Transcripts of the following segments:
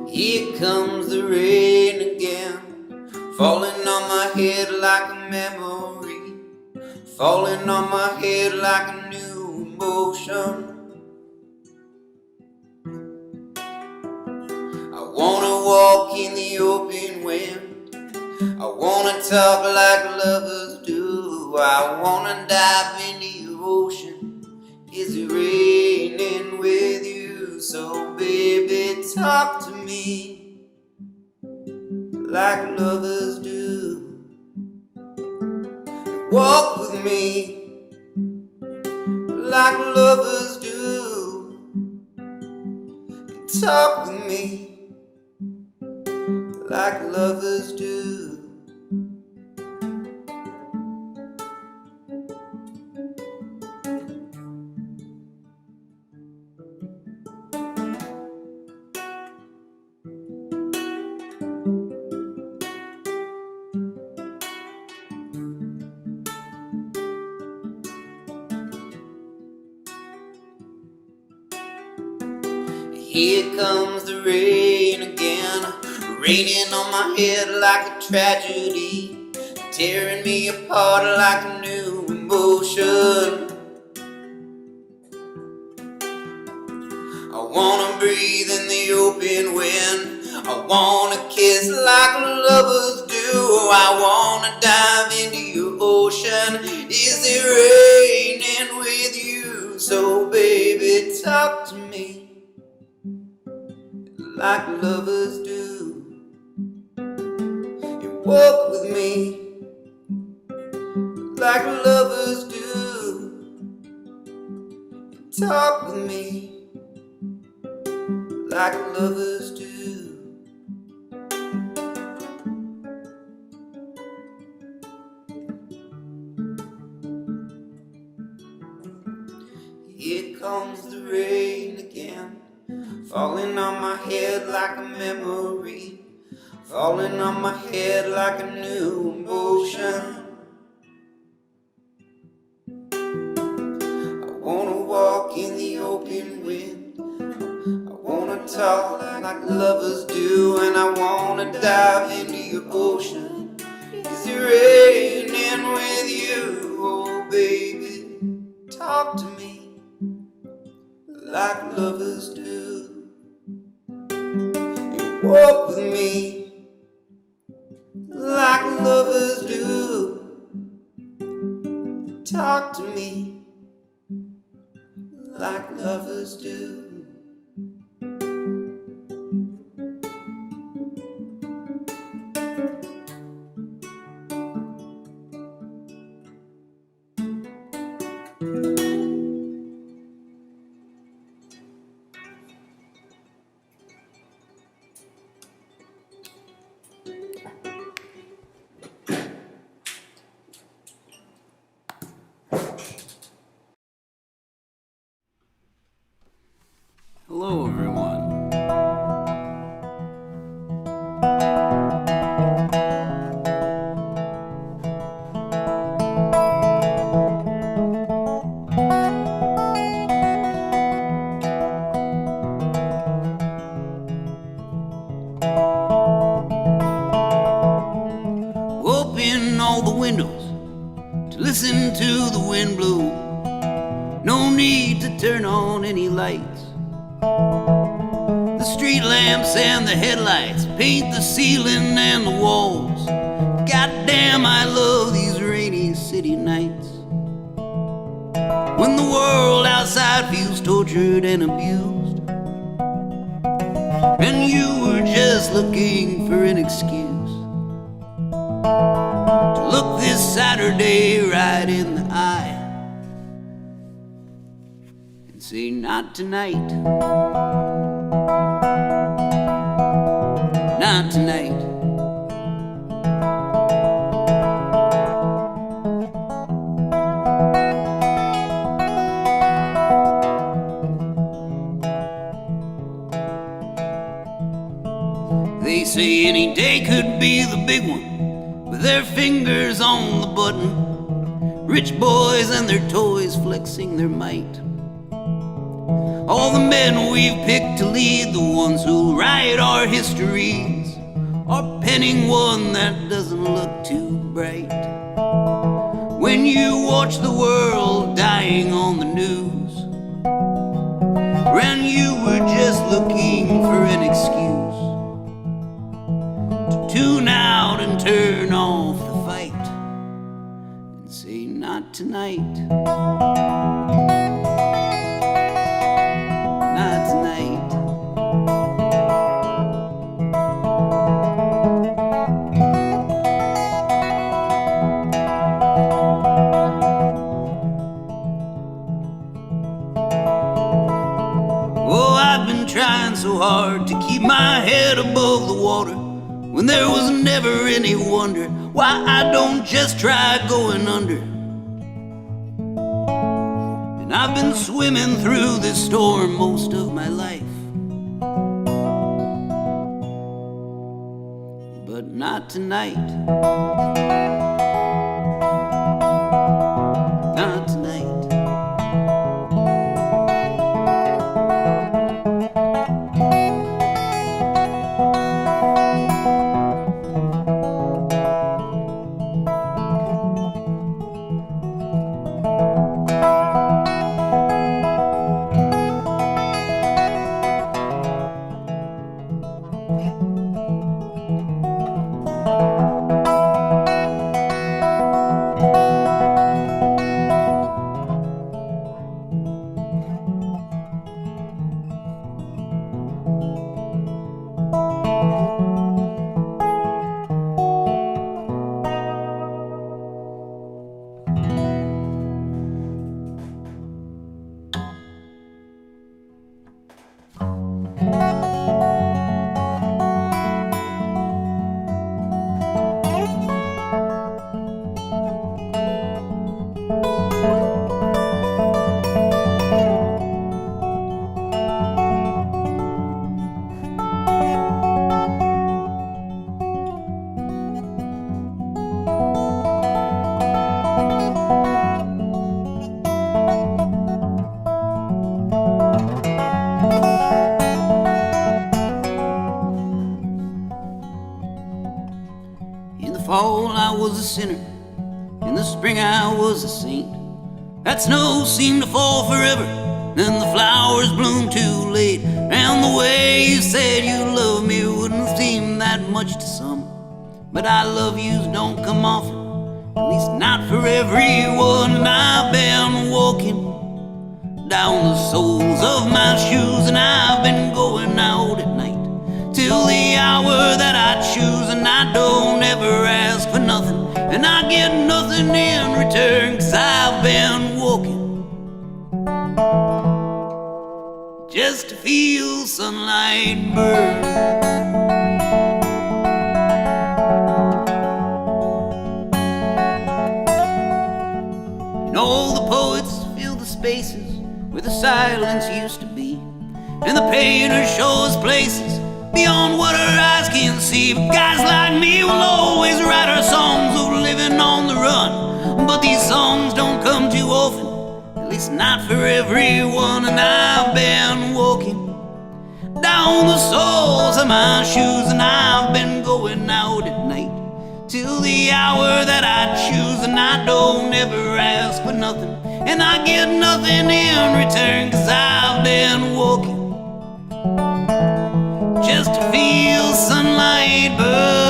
Here comes the rain again, falling on my head like a memory, falling on my head like a new emotion. I wanna walk in the open wind, I wanna talk like lovers do, I wanna dive into your ocean. Is it raining with you? So baby, talk to me like lovers do. Walk with me like lovers do. Talk with me like lovers do. Here comes the rain again, raining on my head like a tragedy, tearing me apart like a new emotion. I wanna breathe in the open wind, I wanna kiss like lovers do, I wanna dive into your ocean. Is it raining with you? So baby, talk to me like lovers do. You walk with me like lovers do. You talk with me like lovers do. Here comes the rain again, falling on my head like a memory, falling on my head like a new emotion. I wanna walk in the open wind, I wanna talk like lovers do, and I wanna dive into your ocean. Is it raining with you? Oh baby, talk to me like lovers do. You walk with me like lovers do. Talk to me like lovers do. open all the windows to listen to the wind blow. No need to turn on any lights. The street lamps and the headlights paint the ceiling and the walls. Goddamn, I love these rainy city nights, when the world outside feels tortured and abused, and you were just looking for an excuse to look this Saturday right in the eye and say, not tonight, not tonight. They say any day could be the big one, with their fingers on the button, rich boys and their toys flexing their might. All the men we've picked to lead, the ones who write our histories, are penning one that doesn't look too bright. When you watch the world dying on the news, and you were just looking for an excuse to tune out and turn off the fight and say, not tonight, not tonight. Oh, I've been trying so hard to keep my head above the water, when there was never any wonder why I don't just try going under. And I've been swimming through this storm most of my life, but not tonight, not tonight. Fall I was a sinner, in the spring I was a saint. That snow seemed to fall forever, then the flowers bloomed too late. And the way you said you loved me wouldn't seem that much to some, but I love yous don't come often, at least not for everyone. And I've been walking down the soles of my shoes, and I've been going out at night till the hour that I choose. And I don't ever ask for nothing, and I get nothing in return, 'cause I've been walking just to feel sunlight burn. And all the poets fill the spaces where the silence used to be, and the painters show us places beyond what our eyes can see. But guys like me will always write our songs of living on the run, but these songs don't come too often, at least not for everyone. And I've been walking down the soles of my shoes, and I've been going out at night till the hour that I choose, and I don't ever ask for nothing, and I get nothing in return, 'cause I've been walking just to feel sunlight burn.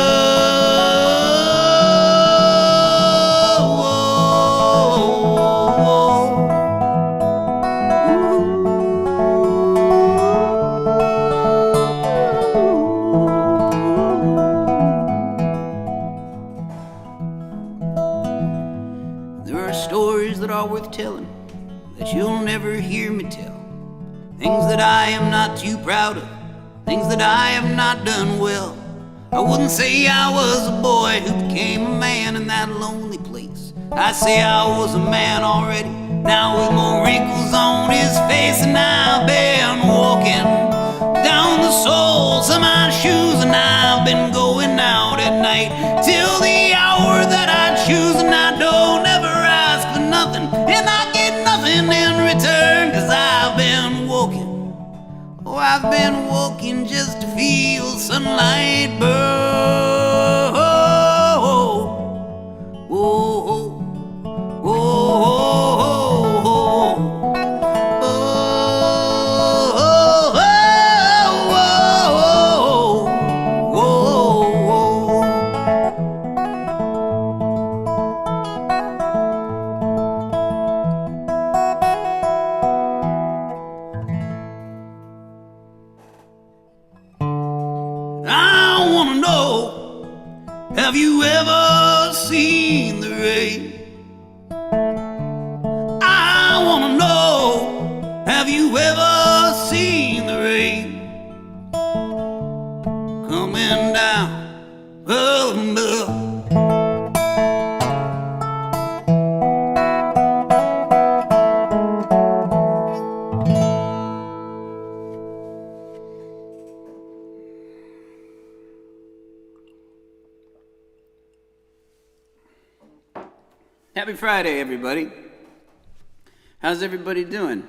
There are stories that are worth telling that you'll never hear me tell. Things that I am not too proud of, things that I have not done well. I wouldn't say I was a boy who became a man in that lonely place. I'd say I was a man already, now with more wrinkles on his face. And I've been walking down the soles of my shoes, and I've been going out at night till the hour that I choose, and I don't ever ask for nothing, and I get nothing in return, 'cause I've been walking. Oh, I've been walking just to feel sunlight burn. Oh, oh, oh, I wanna know, have you ever seen the rain? I wanna know, have you ever seen the rain coming down from above? Happy Friday, everybody. How's everybody doing?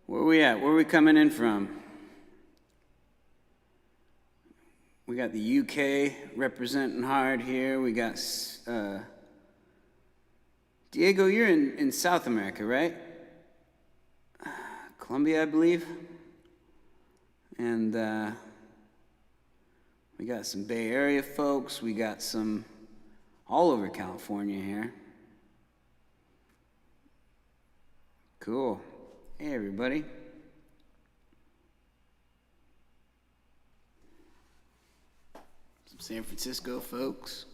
Where are we at? Where are we coming in from? We got the UK representing hard here. We got Diego, you're in South America, right? Colombia, I believe. And we got some Bay Area folks. We got some all over California here. Cool. Hey, everybody. Some San Francisco folks.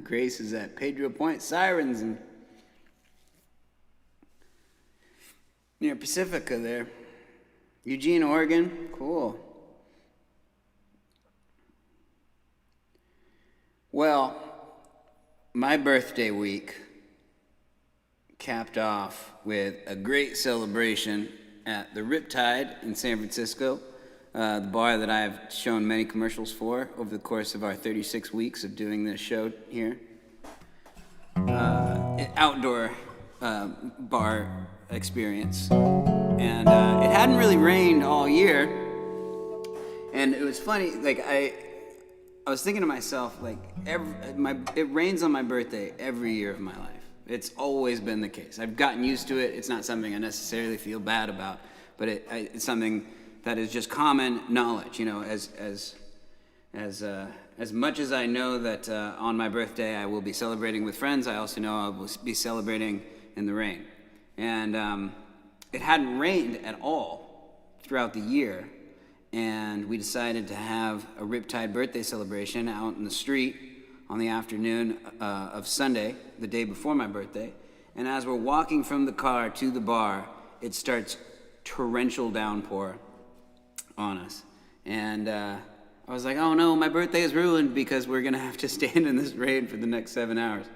Grace is at Pedro Point Sirens and near Pacifica there. Eugene, Oregon. Cool. Well, my birthday week capped off with a great celebration at the Riptide in San Francisco, the bar that I've shown many commercials for over the course of our 36 weeks of doing this show here. An outdoor bar experience. And it hadn't really rained all year. And it was funny, like I was thinking to myself, like it rains on my birthday every year of my life. It's always been the case. I've gotten used to it. It's not something I necessarily feel bad about, but it's something that is just common knowledge, you know, as much as I know that on my birthday I will be celebrating with friends, I also know I will be celebrating in the rain. And it hadn't rained at all throughout the year, and we decided to have a Riptide birthday celebration out in the street on the afternoon of Sunday, the day before my birthday. And as we're walking from the car to the bar, it starts torrential downpour on us. And I was like, oh no, my birthday is ruined because we're gonna have to stand in this rain for the next 7 hours.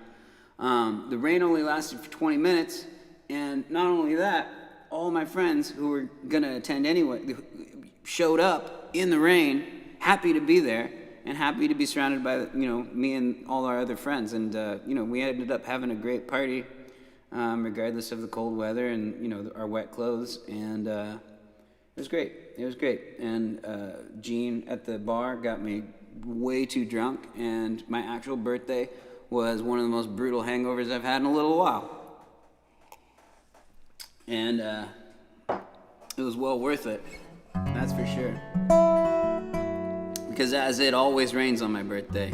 The rain only lasted for 20 minutes, and not only that, all my friends who were gonna attend anyway showed up in the rain, happy to be there and happy to be surrounded by, me and all our other friends. And, we ended up having a great party, regardless of the cold weather and, our wet clothes. And it was great. It was great. And Gene at the bar got me way too drunk. And my actual birthday was one of the most brutal hangovers I've had in a little while. And it was well worth it. That's for sure. Because as it always rains on my birthday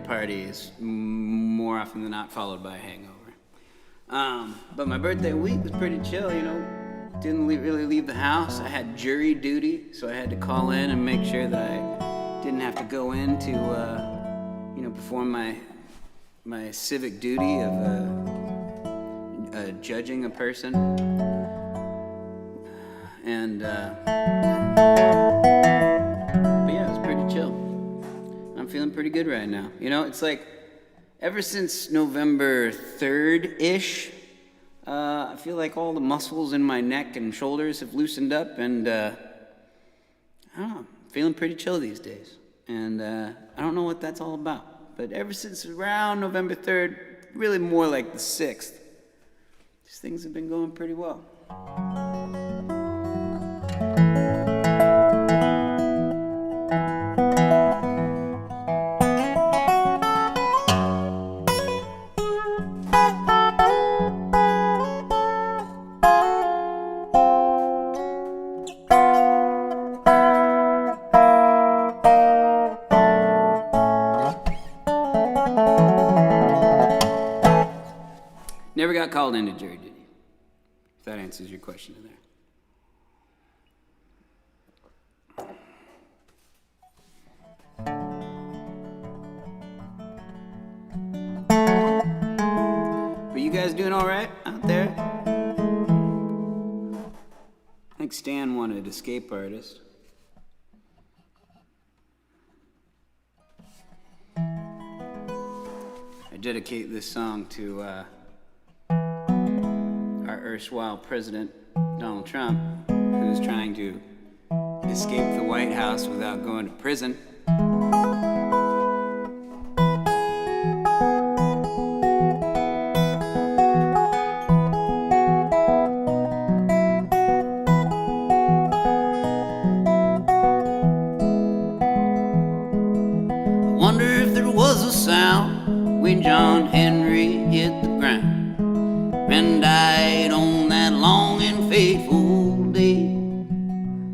party is more often than not followed by a hangover. But my birthday week was pretty chill, Didn't really leave the house. I had jury duty, so I had to call in and make sure that I didn't have to go in to, perform my civic duty of judging a person. And, but yeah, it was pretty chill. I'm feeling pretty good right now. It's like ever since November 3rd-ish, I feel like all the muscles in my neck and shoulders have loosened up, and I don't know, feeling pretty chill these days. And I don't know what that's all about. But ever since around November 3rd, really more like the 6th, these things have been going pretty well. Never got called into jury duty, if that answers your question in there. Are you guys doing all right out there? I think Stan wanted Escape Artist. I dedicate this song to our erstwhile president, Donald Trump, who's trying to escape the White House without going to prison. I wonder if there was a sound when John Henry hit the ground and died on that long and fateful day.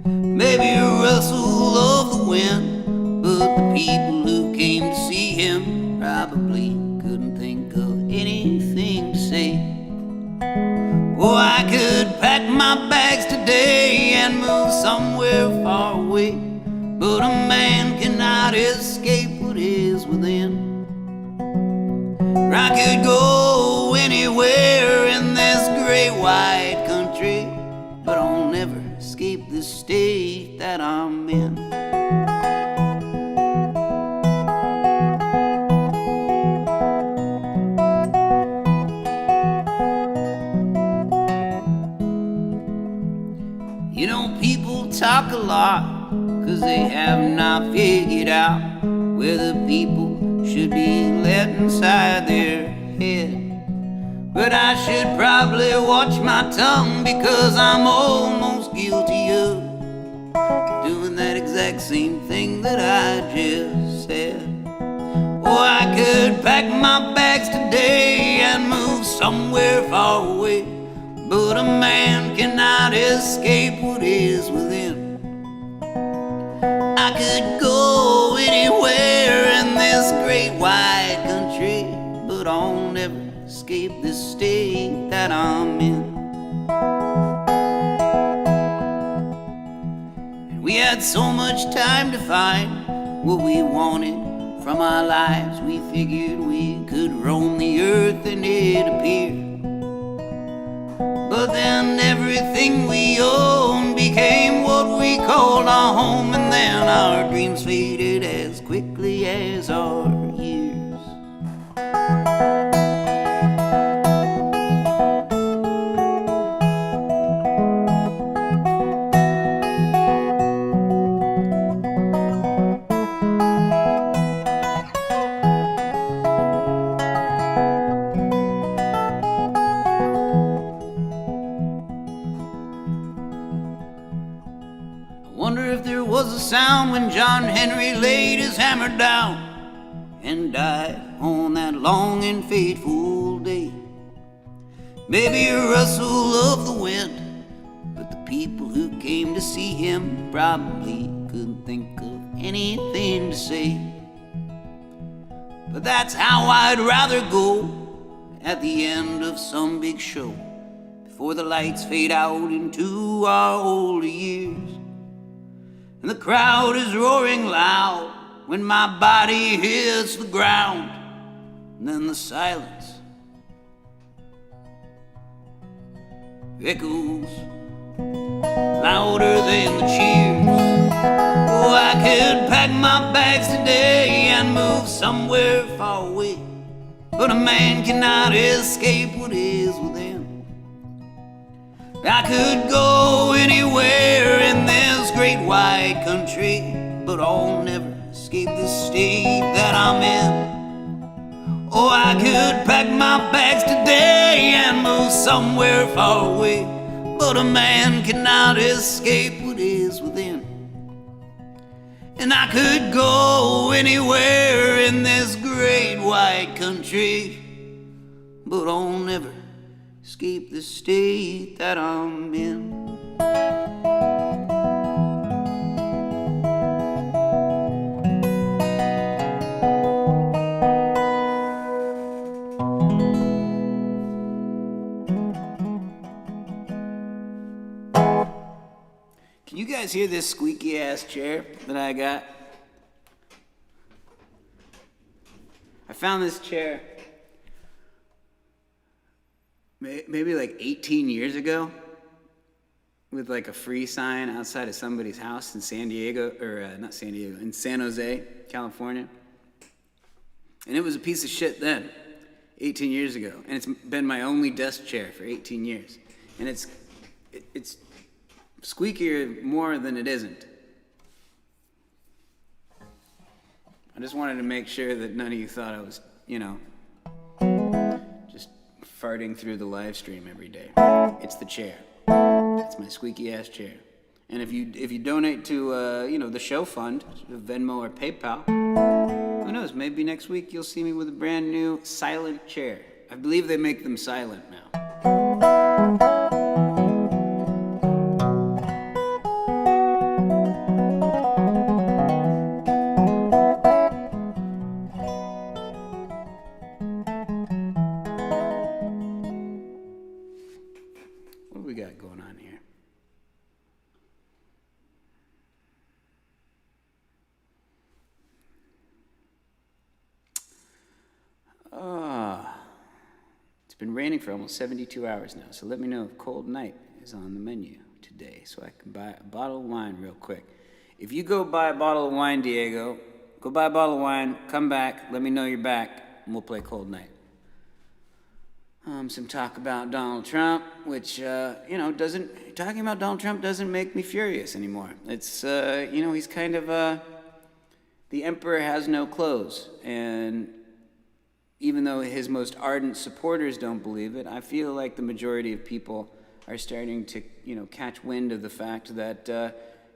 Maybe a rustle of the wind, but the people who came to see him probably couldn't think of anything to say. Oh, I could pack my bags today and move somewhere far away, but a man cannot escape what is within. I could go anywhere in this great wide country, but I'll never escape this state that I'm in. People talk a lot 'cause they have not figured out where the people should be let inside their head. But I should probably watch my tongue, because I'm almost guilty of doing that exact same thing that I just said. Oh, I could pack my bags today and move somewhere far away, but a man cannot escape what is within. I could go anywhere in this great wide country, but I'll never escape this state that I'm in. And we had so much time to find what we wanted from our lives. We figured we could roam the earth and it appeared. But then everything we owned became what we called our home, and then our dreams faded as quickly as our years. John Henry laid his hammer down and died on that long and fateful day. Maybe a rustle of the wind, but the people who came to see him probably couldn't think of anything to say. But that's how I'd rather go at the end of some big show, before the lights fade out into our older years, and the crowd is roaring loud when my body hits the ground, and then the silence echoes louder than the cheers. Oh, I could pack my bags today and move somewhere far away, but a man cannot escape what is within. I could go anywhere in this great wide country, but I'll never escape the state that I'm in. Oh, I could pack my bags today and move somewhere far away, but a man cannot escape what is within. And I could go anywhere in this great wide country, but I'll never escape the state that I'm in. Can you guys hear this squeaky ass chair that I got? I found this chair maybe like 18 years ago with like a free sign outside of somebody's house in San Diego, or not San Diego, in San Jose, California. And it was a piece of shit then, 18 years ago. And it's been my only desk chair for 18 years. And it's squeakier more than it isn't. I just wanted to make sure that none of you thought I was, just farting through the live stream every day. It's the chair. It's my squeaky ass chair. And if you donate to the show fund, Venmo or PayPal, who knows? Maybe next week you'll see me with a brand new silent chair. I believe they make them silent now. What do we got going on here? It's been raining for almost 72 hours now, so let me know if Cold Night is on the menu today so I can buy a bottle of wine real quick. If you go buy a bottle of wine, Diego, go buy a bottle of wine, come back, let me know you're back, and we'll play Cold Night. Some talk about Donald Trump, which, talking about Donald Trump doesn't make me furious anymore. It's, he's kind of, the emperor has no clothes, and even though his most ardent supporters don't believe it, I feel like the majority of people are starting to, catch wind of the fact that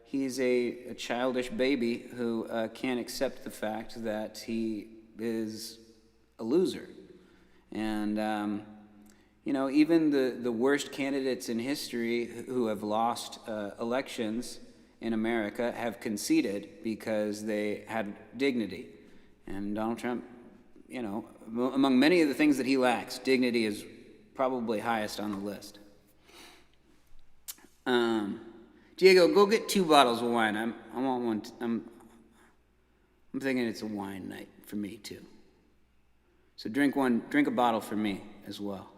he's a childish baby who can't accept the fact that he is a loser. And, even the worst candidates in history who have lost elections in America have conceded because they had dignity. And Donald Trump, among many of the things that he lacks, dignity is probably highest on the list. Diego, go get 2 bottles of wine. I want one. I'm thinking it's a wine night for me too. So drink a bottle for me as well.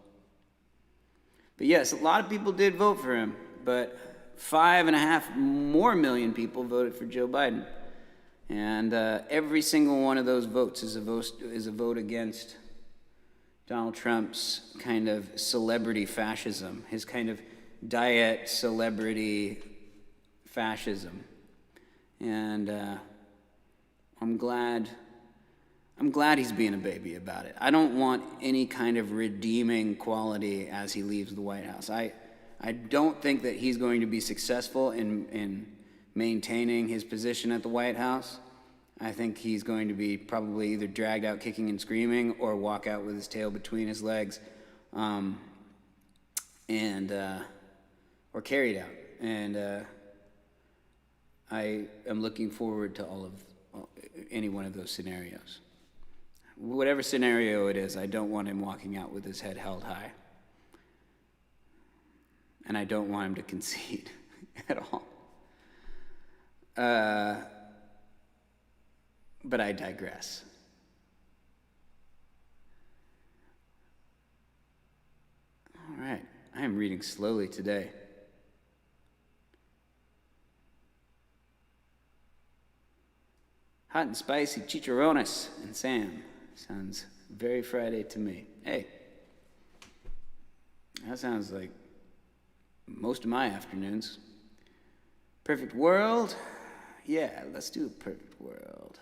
But yes, a lot of people did vote for him, but 5.5 more million people voted for Joe Biden. And every single one of those votes is a vote against Donald Trump's kind of celebrity fascism, his kind of diet celebrity fascism. And I'm glad he's being a baby about it. I don't want any kind of redeeming quality as he leaves the White House. I don't think that he's going to be successful in maintaining his position at the White House. I think he's going to be probably either dragged out kicking and screaming or walk out with his tail between his legs, or carried out. And I am looking forward to any one of those scenarios. Whatever scenario it is, I don't want him walking out with his head held high. And I don't want him to concede at all. But I digress. All right, I am reading slowly today. Hot and spicy chicharrones and Sam. Sounds very Friday to me. Hey, that sounds like most of my afternoons. Perfect world? Yeah, let's do a perfect world.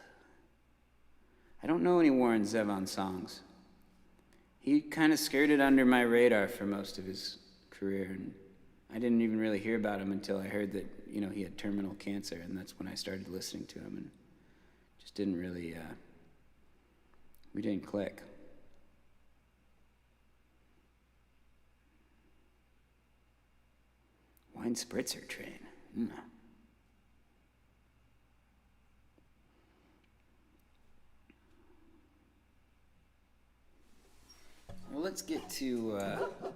I don't know any Warren Zevon songs. He kind of skirted under my radar for most of his career, and I didn't even really hear about him until I heard that, he had terminal cancer, and that's when I started listening to him, and just didn't really, we didn't click. Wine spritzer train. Well, let's get to,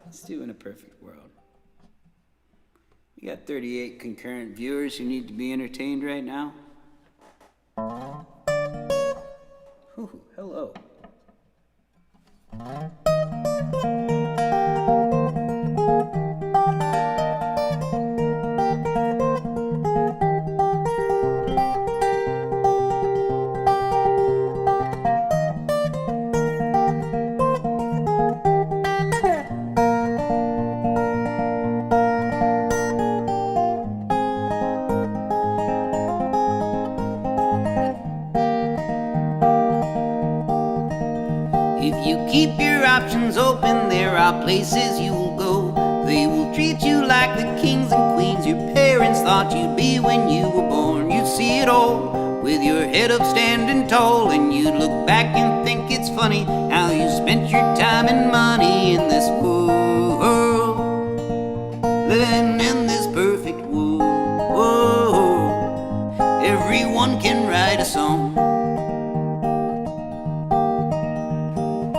let's do In a Perfect World. We got 38 concurrent viewers who need to be entertained right now. Ooh, hello. If you keep your options open, there are places you will go. They will treat you like the kings and queens your parents thought you'd be when you were born. You'd see it all with your head up standing tall, and you'd look back and think it's funny how you spent your time and money in this world, living in this perfect world. Everyone can write a song.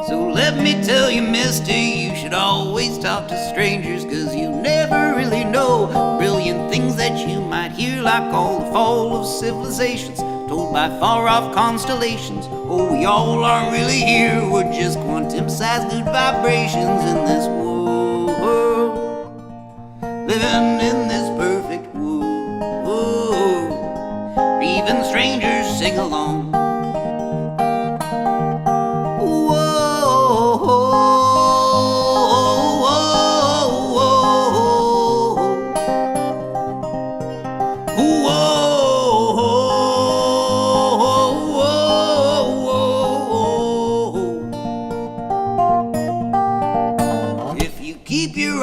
So let me tell you, mister, you should always talk to strangers, 'cause you never really know brilliant things that you might hear, like all the fall of civilizations told by far-off constellations. Oh, we all aren't really here, we're just quantum-sized good vibrations in this world, living in this perfect world. Even strangers sing along.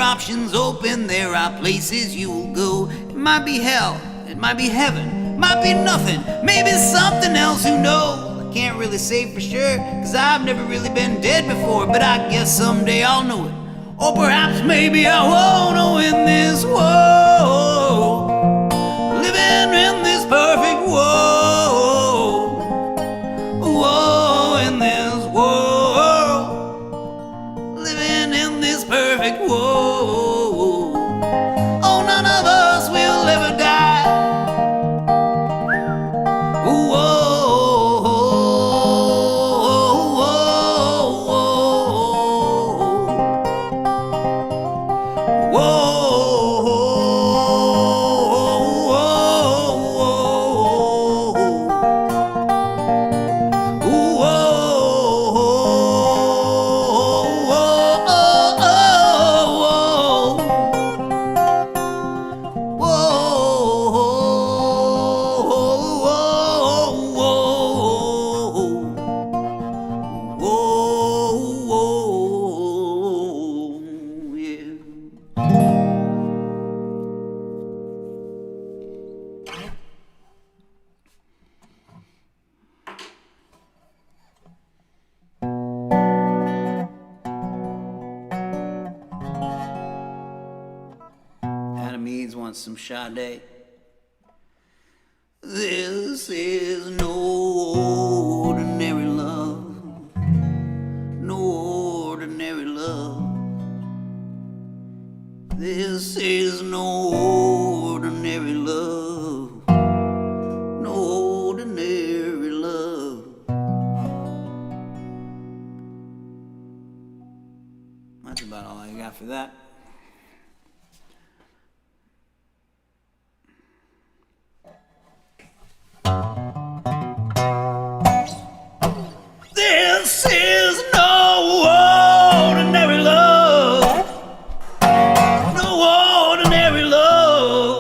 Options open, there are places you will go. It might be hell, it might be heaven, might be nothing, maybe something else, who knows? I can't really say for sure, 'cause I've never really been dead before, but I guess someday I'll know it. Or perhaps maybe I won't know in this world, living in this perfect world. Whoa, in this world, living in this perfect world. Oh, none of us will ever die. Whoa, whoa, whoa, whoa. wants some Sade. This is no ordinary love, no ordinary love. This is no ordinary love, no ordinary love. That's about all I got for that. This is no ordinary love, no ordinary love.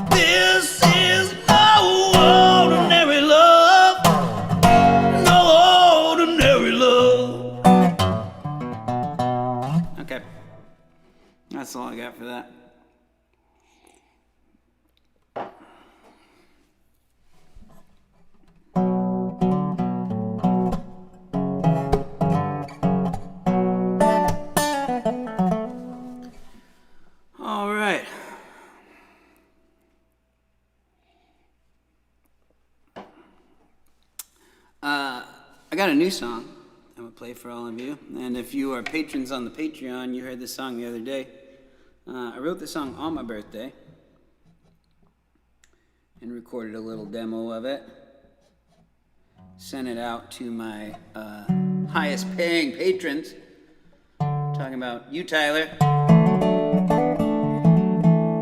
This is no ordinary love, no ordinary love. Okay, that's all I got for that. All right. I got a new song I'm going to play for all of you. And if you are patrons on the Patreon, you heard this song the other day. I wrote this song on my birthday and recorded a little demo of it. Sent it out to my highest paying patrons. Talking about you, Tyler.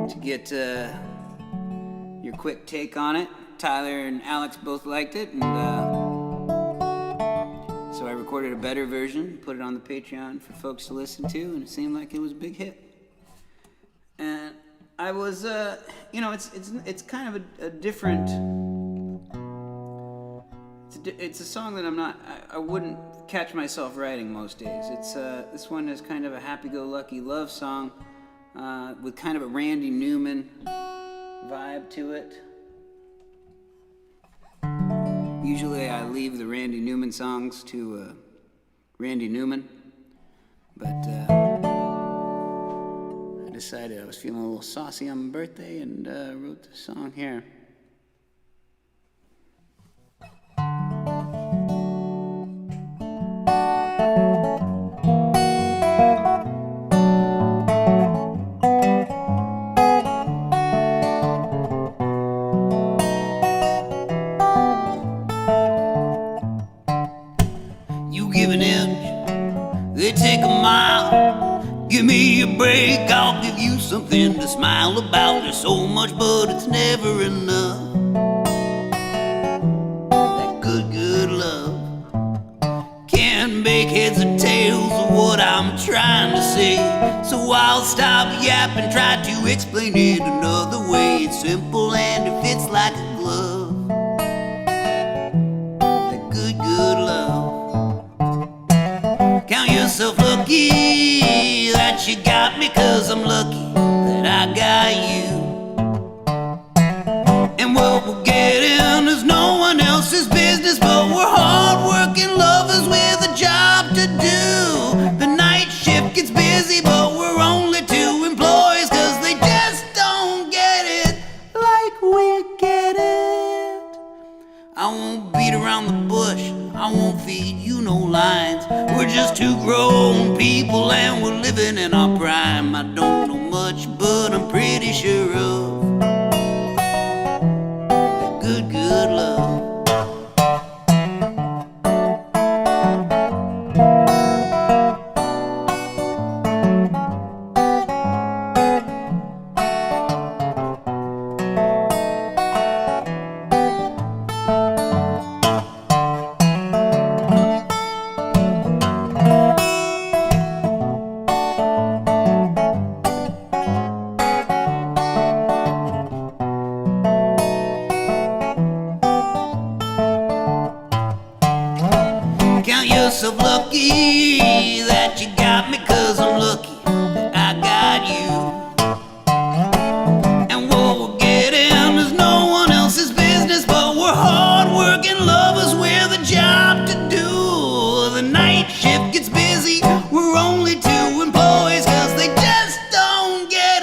To get your quick take on it. Tyler and Alex both liked it, and so I recorded a better version, put it on the Patreon for folks to listen to, and it seemed like it was a big hit. And I was, it's kind of a different. It's a song that I wouldn't catch myself writing most days. It's this one is kind of a happy-go-lucky love song with kind of a Randy Newman vibe to it. Usually I leave the Randy Newman songs to Randy Newman, but I decided I was feeling a little saucy on my birthday and wrote this song here. Give an inch, they take a mile. Give me a break, I'll give you something to smile about. There's so much, but it's never enough. That good, good love can't make heads or tails of what I'm trying to say. So I'll stop yapping, try to explain it another way. It's simple and it fits like a glove. That good, good love. Count yourself lucky that you got me, 'cause I'm lucky that I got you. And what we're getting is no one else's business, but we're hard-working lovers with a job to do. The night shift gets busy, but we're only two employees, 'cause they just don't get it like we get it. I won't beat around the bush, I won't feed you no lines. We're just two grown people and we're living in our prime. I don't know much, but I'm pretty sure of that good, good love. Count yourself lucky that you got me, 'cause I'm lucky that I got you. And what we're getting is no one else's business, but we're hard-working lovers with a job to do. The night shift gets busy, we're only two employees, 'cause they just don't get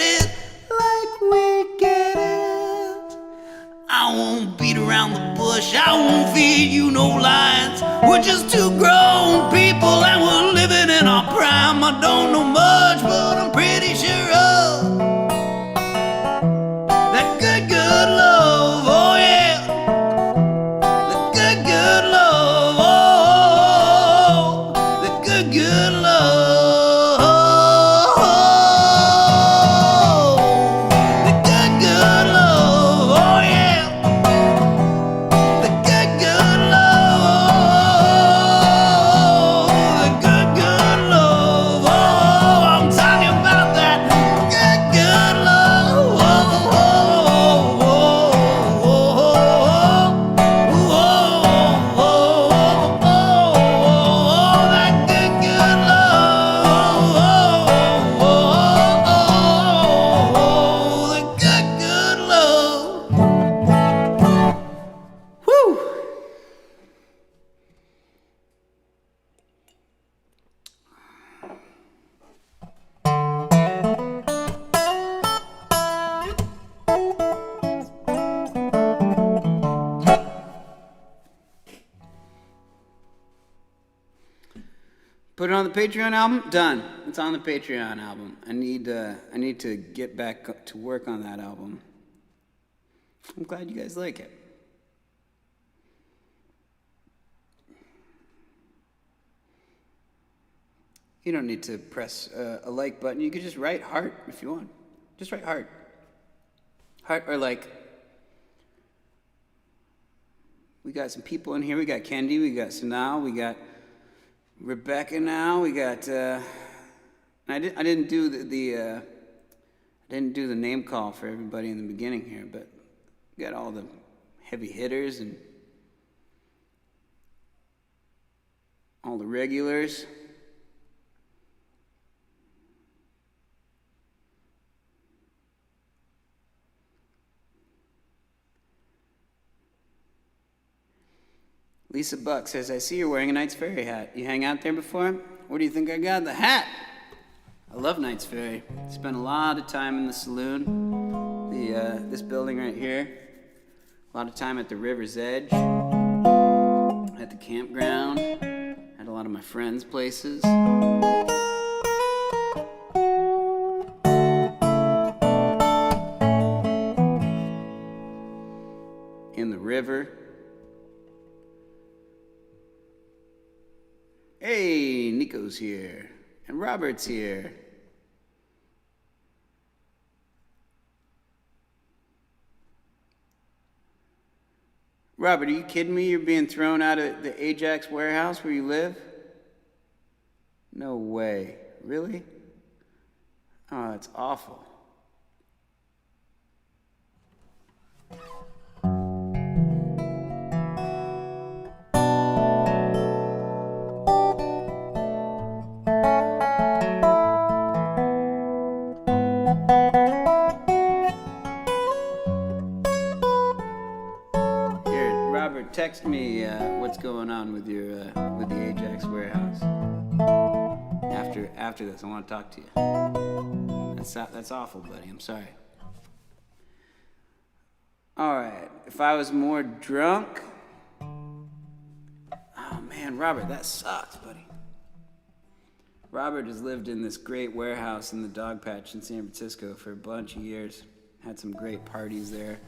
won't feed you no lines. We're just two grown people and we're living in our prime. I don't know much, but I'm pretty sure of that good, good love. Oh yeah, the good, good love. Oh, the good, good love. Put it on the Patreon album? Done. It's on the Patreon album. I need to get back to work on that album. I'm glad you guys like it. You don't need to press a like button. You could just write heart if you want. Just write heart. Heart or like. We got some people in here. We got Kendi. We got Sanal. We got Rebecca now. We got. I didn't do the name call for everybody in the beginning here, but we got all the heavy hitters and all the regulars. Lisa Buck says, I see you're wearing a Knights Ferry hat. You hang out there before? Where do you think I got the hat? I love Knights Ferry. Spent a lot of time in the saloon, this building right here. A lot of time at the river's edge, at the campground, at a lot of my friends' places. In the river. Hey, Nico's here, and Robert's here. Robert, are you kidding me? You're being thrown out of the Ajax warehouse where you live? No way. Really? Oh, that's awful. Text me what's going on with your with the Ajax warehouse. After this, I want to talk to you. That's awful, buddy. I'm sorry. All right. If I was more drunk, oh man, Robert, that sucks, buddy. Robert has lived in this great warehouse in the dog patch in San Francisco for a bunch of years. Had some great parties there.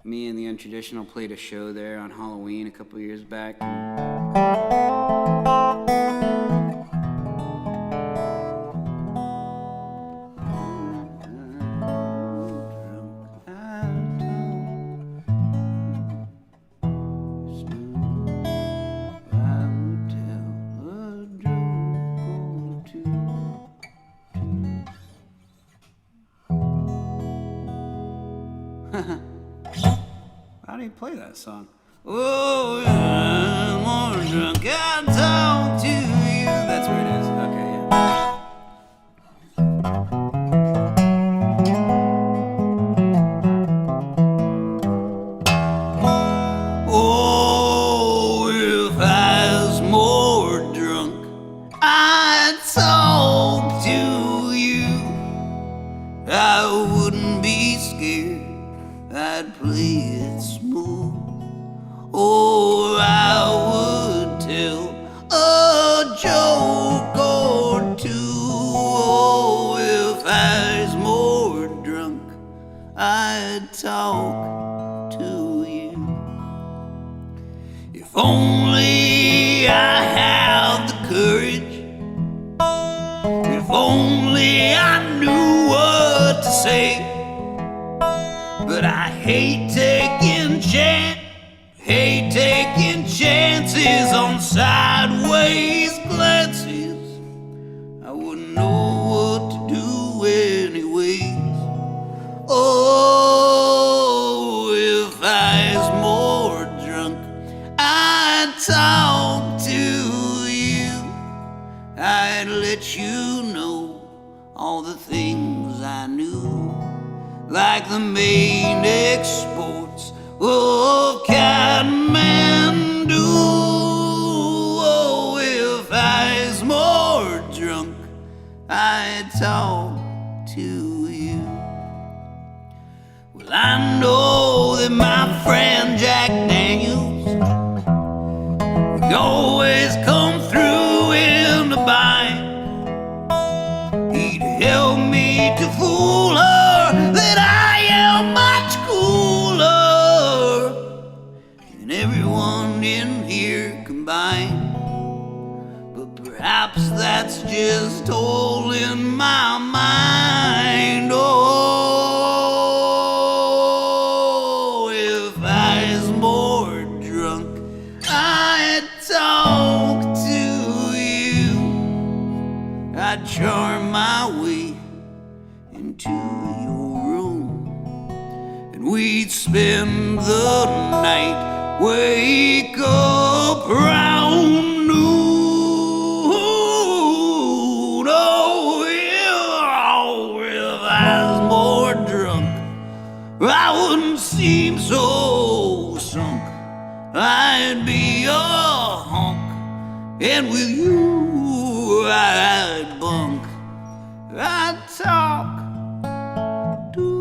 Me and the Untraditional played a show there on Halloween a couple years back. How do you play that song? Oh, I'm more drunk, I talk to you. That's where it is. Okay, yeah. Oh, if I was more drunk, I'd talk to you. I wouldn't be scared. I'd play it smooth. only I had the courage, if only I knew what to say. But I hate taking chances on sideways glances. I wouldn't know what to do anyways. Oh, if I was more drunk, I'd talk to you. I'd let you know all the things I knew, like the main exports of Kathmandu. Oh, if I was more drunk, I'd talk to you. Well, I know that my friend Jack Daniels would always come through in the bind. He'd help me to fool her that I am much cooler than everyone in here combined. But perhaps that's just all in my mind. Oh, if I was more drunk, I'd talk to you. I'd charm my way into your room, and we'd spend the night, wake up round noon. Oh, if I was more drunk, I wouldn't seem so sunk. I'd be a hunk, and with you I'd bunk. I'd talk to you.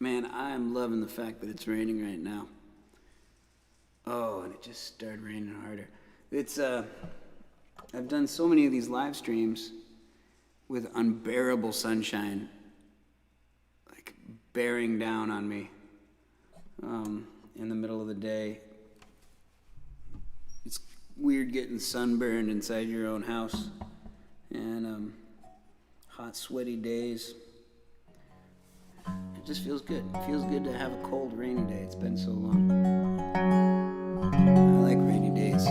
Man, I'm loving the fact that it's raining right now. Oh, and it just started raining harder. It's I've done so many of these live streams with unbearable sunshine, like bearing down on me in the middle of the day. It's weird getting sunburned inside your own house, and hot, sweaty days. It just feels good. It feels good to have a cold, rainy day. It's been so long. I like rainy days.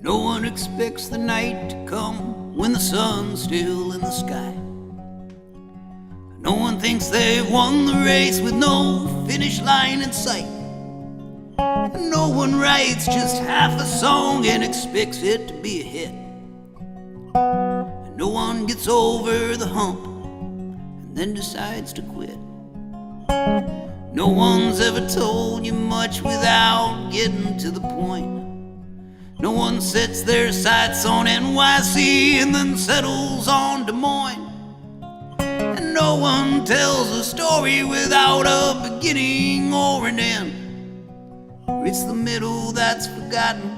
No one expects the night to come when the sun's still in the sky. No one thinks they've won the race with no finish line in sight. And no one writes just half a song and expects it to be a hit. And no one gets over the hump and then decides to quit. No one's ever told you much without getting to the point. No one sets their sights on NYC and then settles on Des Moines. And no one tells a story without a beginning or an end. It's the middle that's forgotten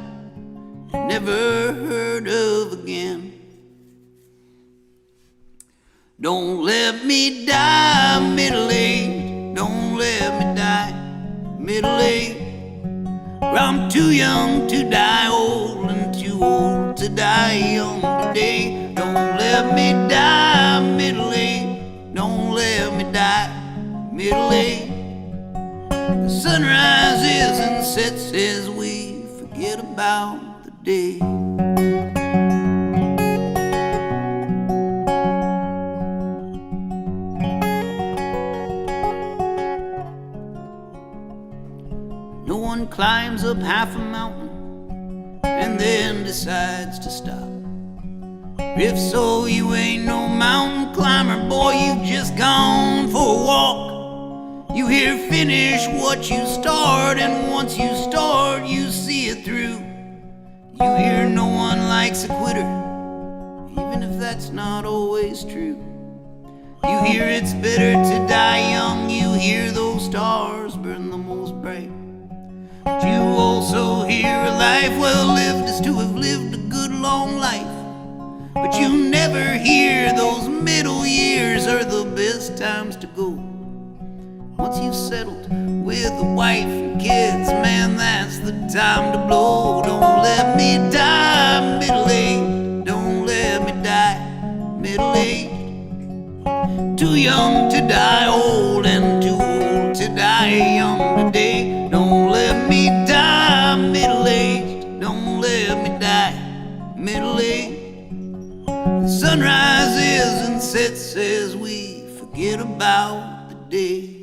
and never heard of again. Don't let me die middle-aged. Don't let me die middle-aged. I'm too young to die old and too old to die young today. Don't let me die middle-aged. Don't let me die sun rises and sets as we forget about the day. No one climbs up half a mountain and then decides to stop. If so, you ain't no mountain climber, boy, you've just gone for a walk. You hear finish what you start, and once you start, you see it through. You hear no one likes a quitter, even if that's not always true. You hear it's better to die young, you hear those stars burn the most bright. But you also hear a life well lived is to have lived a good long life. But you never hear those middle years are the best times to go. Once you've settled with a wife and kids, man, that's the time to blow. Don't let me die middle-aged. Don't let me die middle-aged. Too young to die old and too old to die young today. Don't let me die middle-aged. Don't let me die middle-aged. The sun rises and sets as we forget about the day.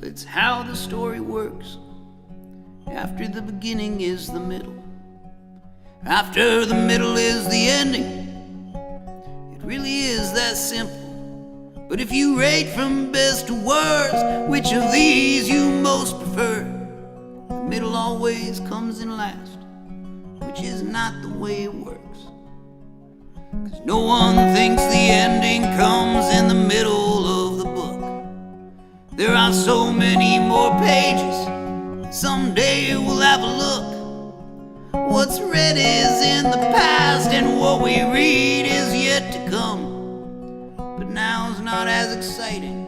It's how the story works. After the beginning is the middle. After the middle is the ending. It really is that simple. But if you rate from best to worst, which of these you most prefer, the middle always comes in last, which is not the way it works. 'Cause no one thinks the ending comes in the middle of the book. There are so many more pages. Someday we'll have a look. What's read is in the past, and what we read is yet to come. But now's not as exciting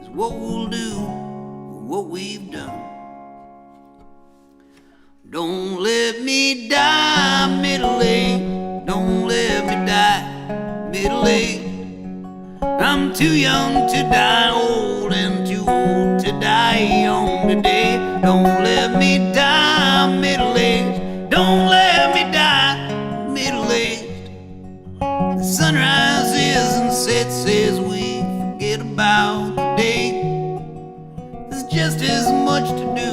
as what we'll do or what we've done. Don't let me die middle-aged. Don't let me die middle-aged. I'm too young to die old and too old to die young today. Don't let me die middle-aged. Don't let me die middle-aged. The sun rises and sets as we forget about the day. There's just as much to do.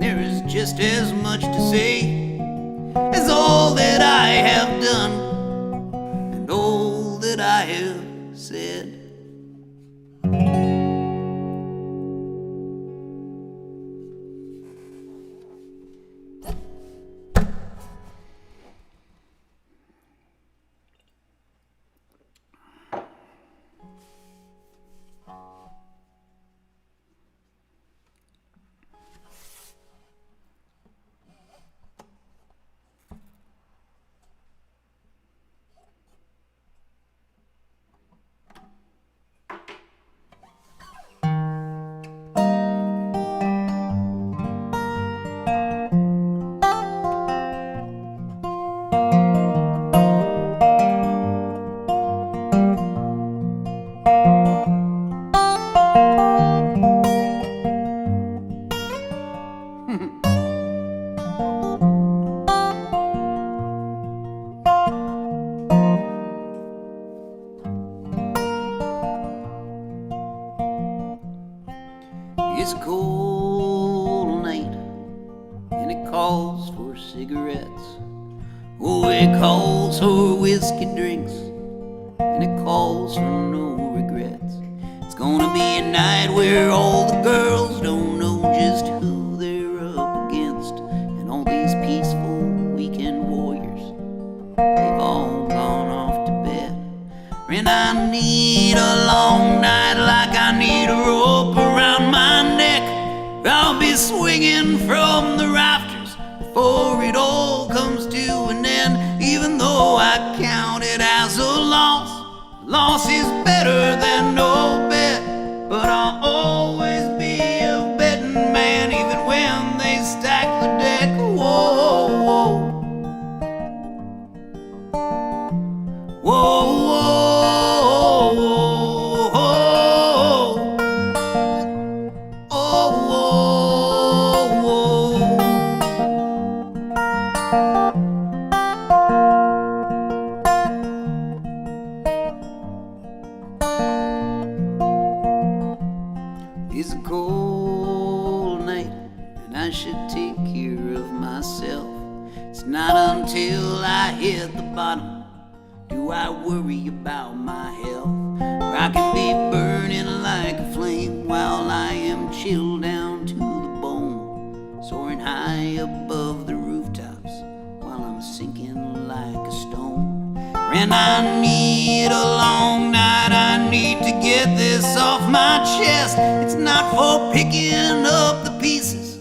There is just as much to say as all that I have done and all that I have said. It's a cold night and it calls for cigarettes. Oh, it calls for whiskey drinks and it calls for no regrets. It's gonna be a night where all the girls don't know just who they're up against, and all these peaceful weekend warriors, they've all gone off to bed. And I need a long night like I need a rope around my neck. I'll be swinging from the rafters before it all comes to an end. Even even though I count it as a loss. Loss is better than no bet, but I'll always be a betting man, even when they stack the deck. Whoa, whoa, whoa, whoa, whoa, whoa, whoa. It's a cold night, and I should take care of myself. It's not until I hit the bottom do I worry about my health. Or I can be burning like a flame while I am chilled down to the bone, soaring high above the rooftops while I'm sinking like a stone. And I need a long night, I need to get this off my chest. It's not for picking up the pieces,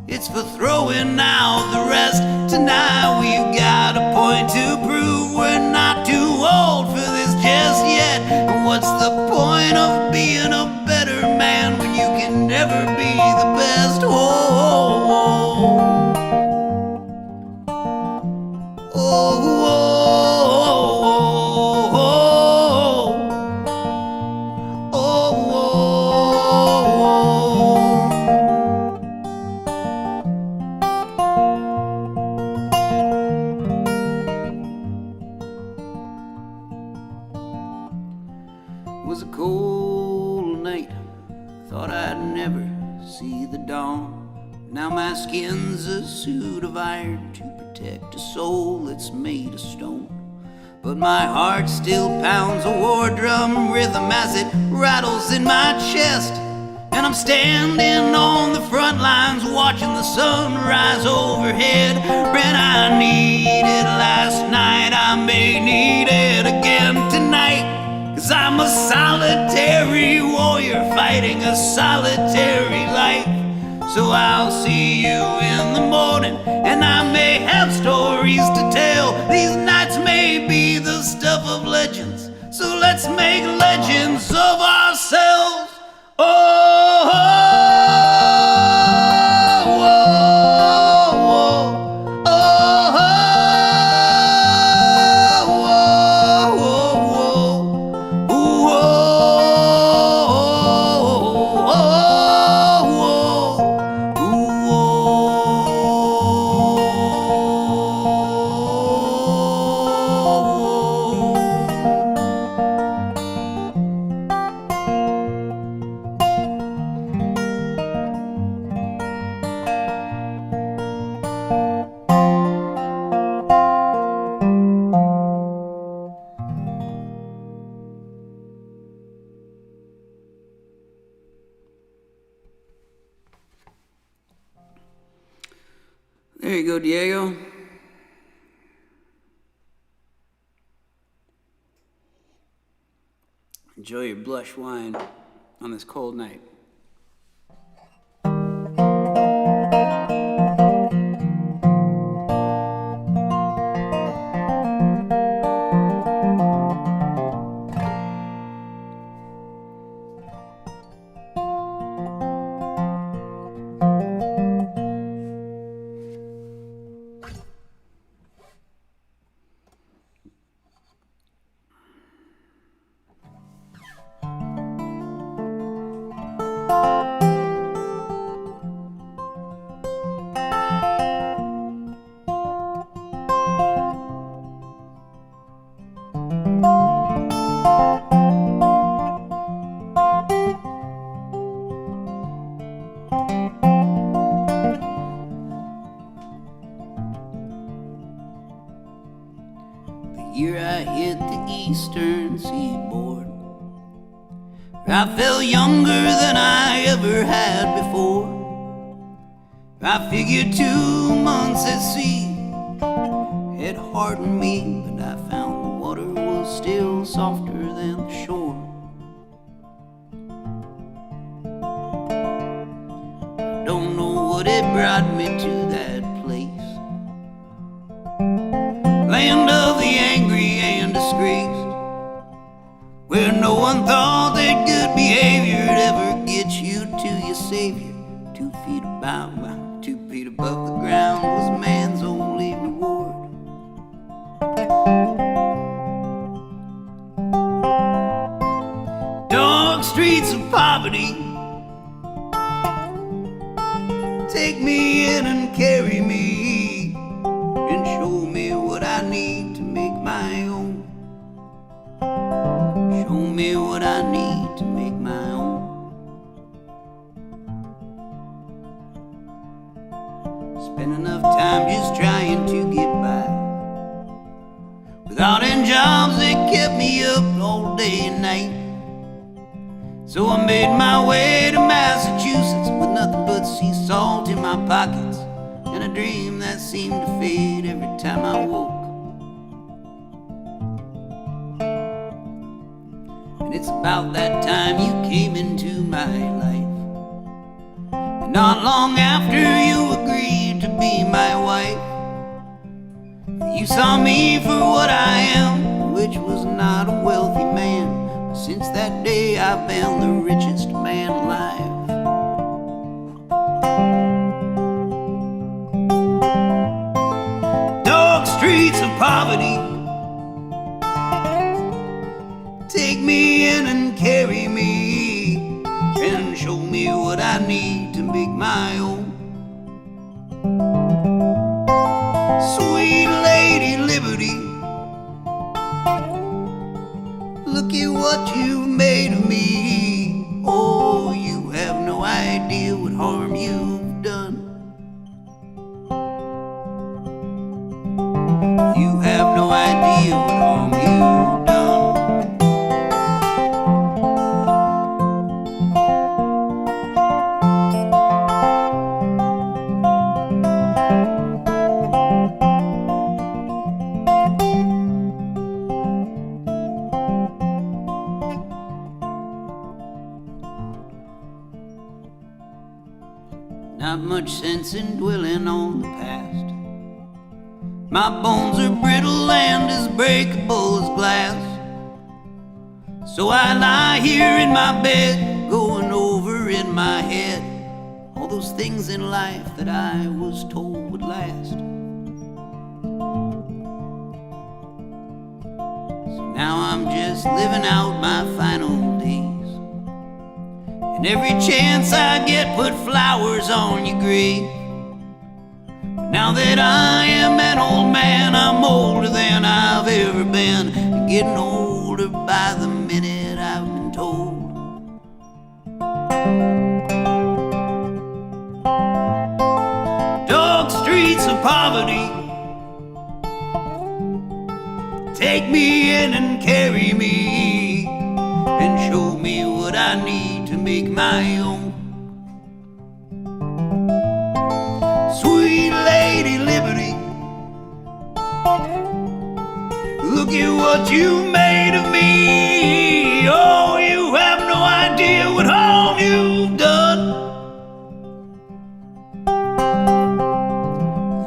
it's for throwing out the rest. Tonight we've got a point to prove, we're not too old for this just yet. What's the point of being a better man when you can never be the best? Oh, oh, oh, oh, oh, It was a cold night, thought I'd never see the dawn. Now my skin's a suit of iron to protect a soul that's made of stone. But my heart still pounds a war drum rhythm as it rattles in my chest. And I'm standing on the front lines watching the sun rise overhead. And I needed it last night, I may need it again tonight. 'Cause I'm a solitary warrior fighting a solitary life. So I'll see you in the morning, and I may have stories to tell. These nights may be the stuff of legends, so let's make legends of ourselves. Oh, oh, oh, oh, There you go, Diego. Enjoy your blush wine on this cold night. Year I hit the eastern seaboard, I felt younger than I ever had before. I figured 2 months at sea had hardened me, but I found the water was still softer than the shore. I don't know what it brought me to that place, land of one thought that good behavior'd ever get you to your savior. 2 feet above, 2 feet above the ground was man's only reward. Dark streets of poverty, take me in and carry me, and show me what I need to make my own. Show me what I need to make my own. Spend enough time just trying to get by, without any jobs that kept me up all day and night. So I made my way to Massachusetts with nothing but sea salt in my pockets, and a dream that seemed to fade every time I woke. And it's about that time you came into my life, and not long after you agreed to be my wife. You saw me for what I am, which was not a wealthy man. Since that day I've been the richest man alive. Dark streets of poverty, take me in and carry me, and show me what I need to make my own. Sweet Lady Liberty, look at what you've made of me. Oh, you have no idea what harm you've done. You have no idea what harm you've done. Not much sense in dwelling on the past. My bones are brittle and as breakable as glass. So I lie here in my bed, going over in my head all those things in life that I was told would last. So now I'm just living out my final days, and every chance I get, put flowers on your grave. But now that I am an old man, I'm older than I've ever been, and getting older by the minute, I've been told. Dark streets of poverty, take me in and carry me, and show me what I need to make my own. Sweet Lady Liberty, look at what you made of me. Oh, you have no idea what harm you've done.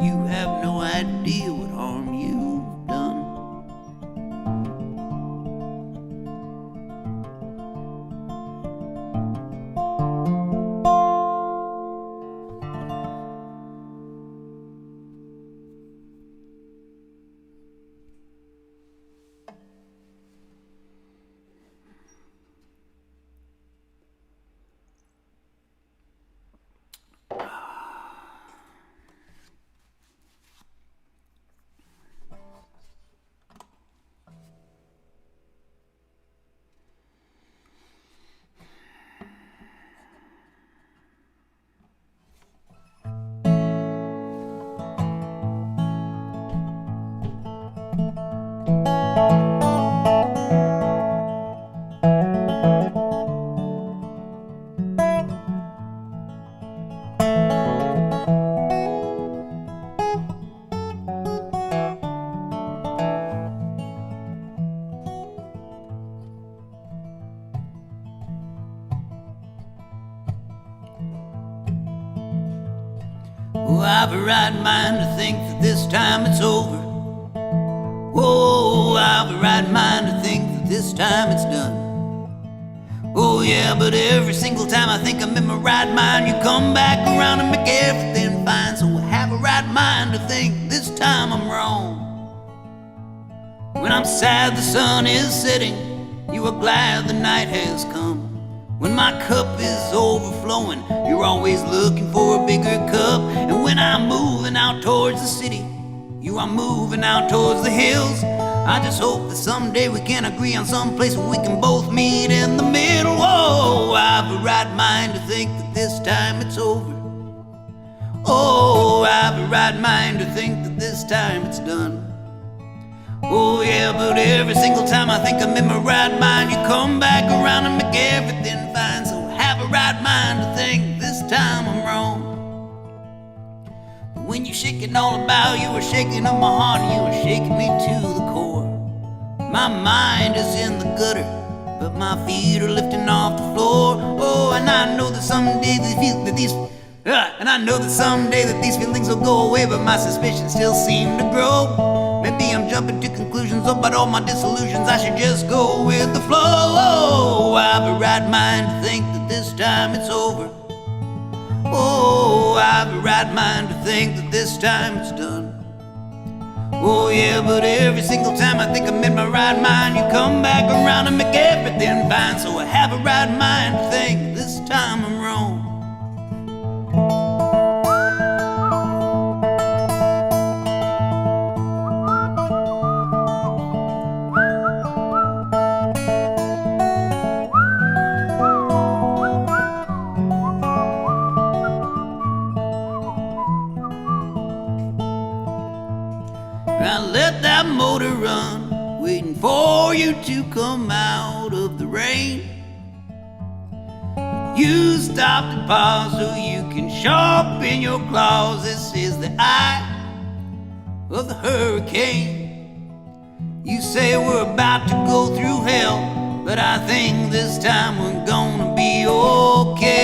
You have no idea what harm you've done. Oh, I've a right mind to think that this time it's over. Oh, I've a right mind to think that this time it's done. Oh yeah, but every single time I think I'm in my right mind, you come back around and make everything fine. So I have a right mind to think this time I'm wrong. When I'm sad the sun is setting, you are glad the night has come. When my cup is overflowing, you're always looking for a bigger cup. And when I'm moving out towards the city, you are moving out towards the hills. I just hope that someday we can agree on some place where we can both meet in the middle. Oh, I've a right mind to think that this time it's over. Oh, I've a right mind to think that this time it's done. Oh yeah, but every single time I think I'm in my right mind, you come back around and make everything fine. So I have a right mind to think this time I'm wrong. But when you're shaking all about, you are shaking up my heart, and you are shaking me to the core. My mind is in the gutter, but my feet are lifting off the floor. Oh, and I know that someday these feelings will go away, but my suspicions still seem to grow. Maybe I'm jumping to conclusions about all my disillusions. I should just go with the flow. Oh, I've a right mind to think that this time it's over. Oh, I've a right mind to think that this time it's done. Oh yeah, but every single time I think I'm in my right mind, you come back around and make everything fine. So I have a right mind to think this time I'm wrong. I let that motor run, waiting for you to come out of the rain. You stopped and paused so you can sharpen your claws. This is the eye of the hurricane. You say we're about to go through hell, but I think this time we're gonna be okay.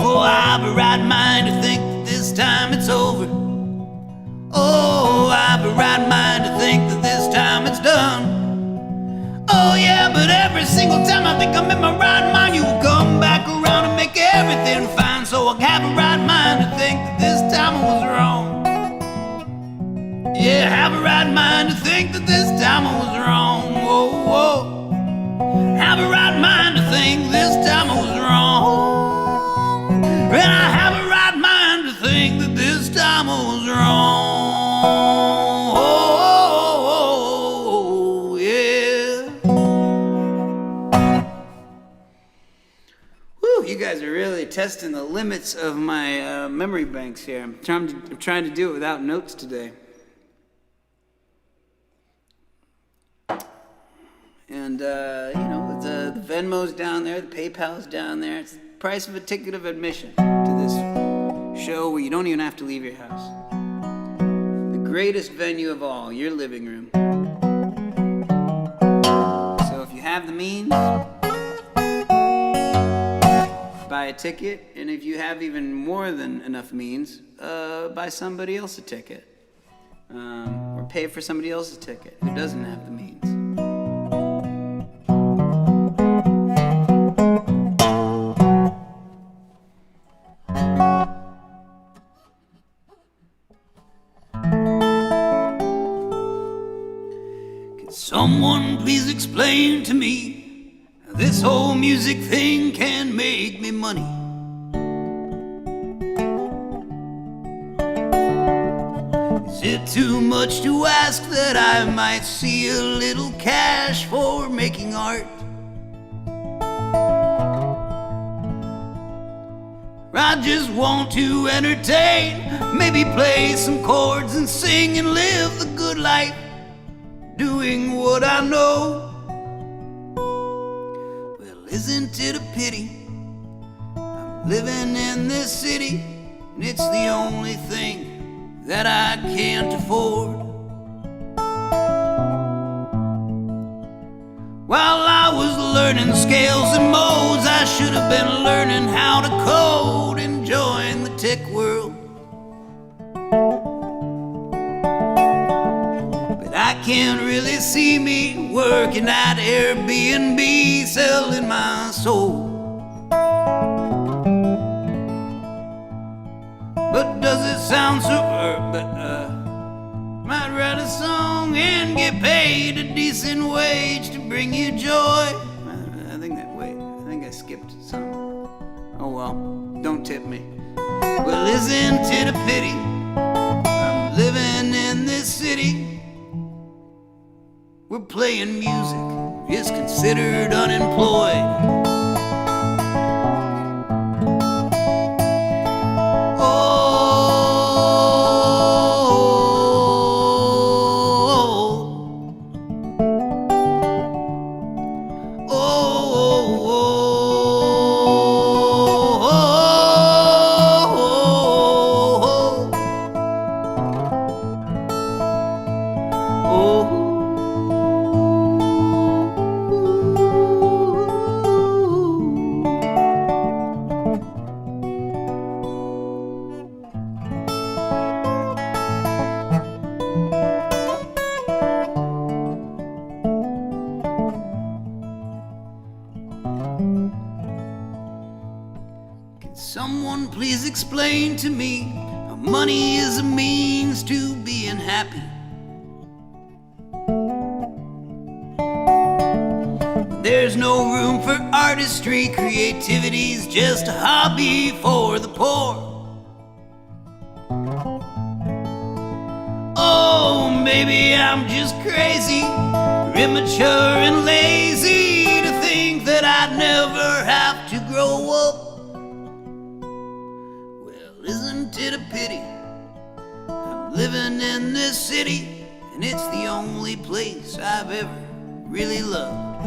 Oh, I've a right mind to think that this time it's over. Oh, I've a right mind to think that this time it's done. Oh yeah, but every single time I think I'm in my right mind, you will come back around and make everything fine. So I have a right mind to think that this time I was wrong. Yeah, I have a right mind to think that this time I was wrong. Whoa, whoa. Have a right mind to think this time I was wrong. And I have a right mind to think that this time I was wrong. Oh, yeah. Whew, you guys are really testing the limits of my memory banks here. I'm trying to do it without notes today. And, the Venmo's down there, the PayPal's down there. It's the price of a ticket of admission to this show where you don't even have to leave your house. The greatest venue of all, your living room. So if you have the means, buy a ticket. And if you have even more than enough means, buy somebody else a ticket. Or pay for somebody else's ticket who doesn't have the means. Someone please explain to me how this whole music thing can make me money. Is it too much to ask that I might see a little cash for making art? I just want to entertain, maybe play some chords and sing and live the good life, doing what I know. Well, isn't it a pity I'm living in this city and it's the only thing that I can't afford? While I was learning scales and modes, I should have been learning how to code, enjoying the tech world. But I can't really see me working at Airbnb, selling my soul. But does it sound superb? But might write a song and get paid a decent wage to bring you joy. I think I skipped some. Oh well, don't tip me. Well, isn't it a pity I'm living in this city where playing music is considered unemployed? Someone please explain to me how money is a means to being happy. There's no room for artistry, creativity's just a hobby for the poor. Oh, maybe I'm just crazy, immature and lazy to think that I'd never have to grow up. Isn't it a pity I'm living in this city and it's the only place I've ever really loved?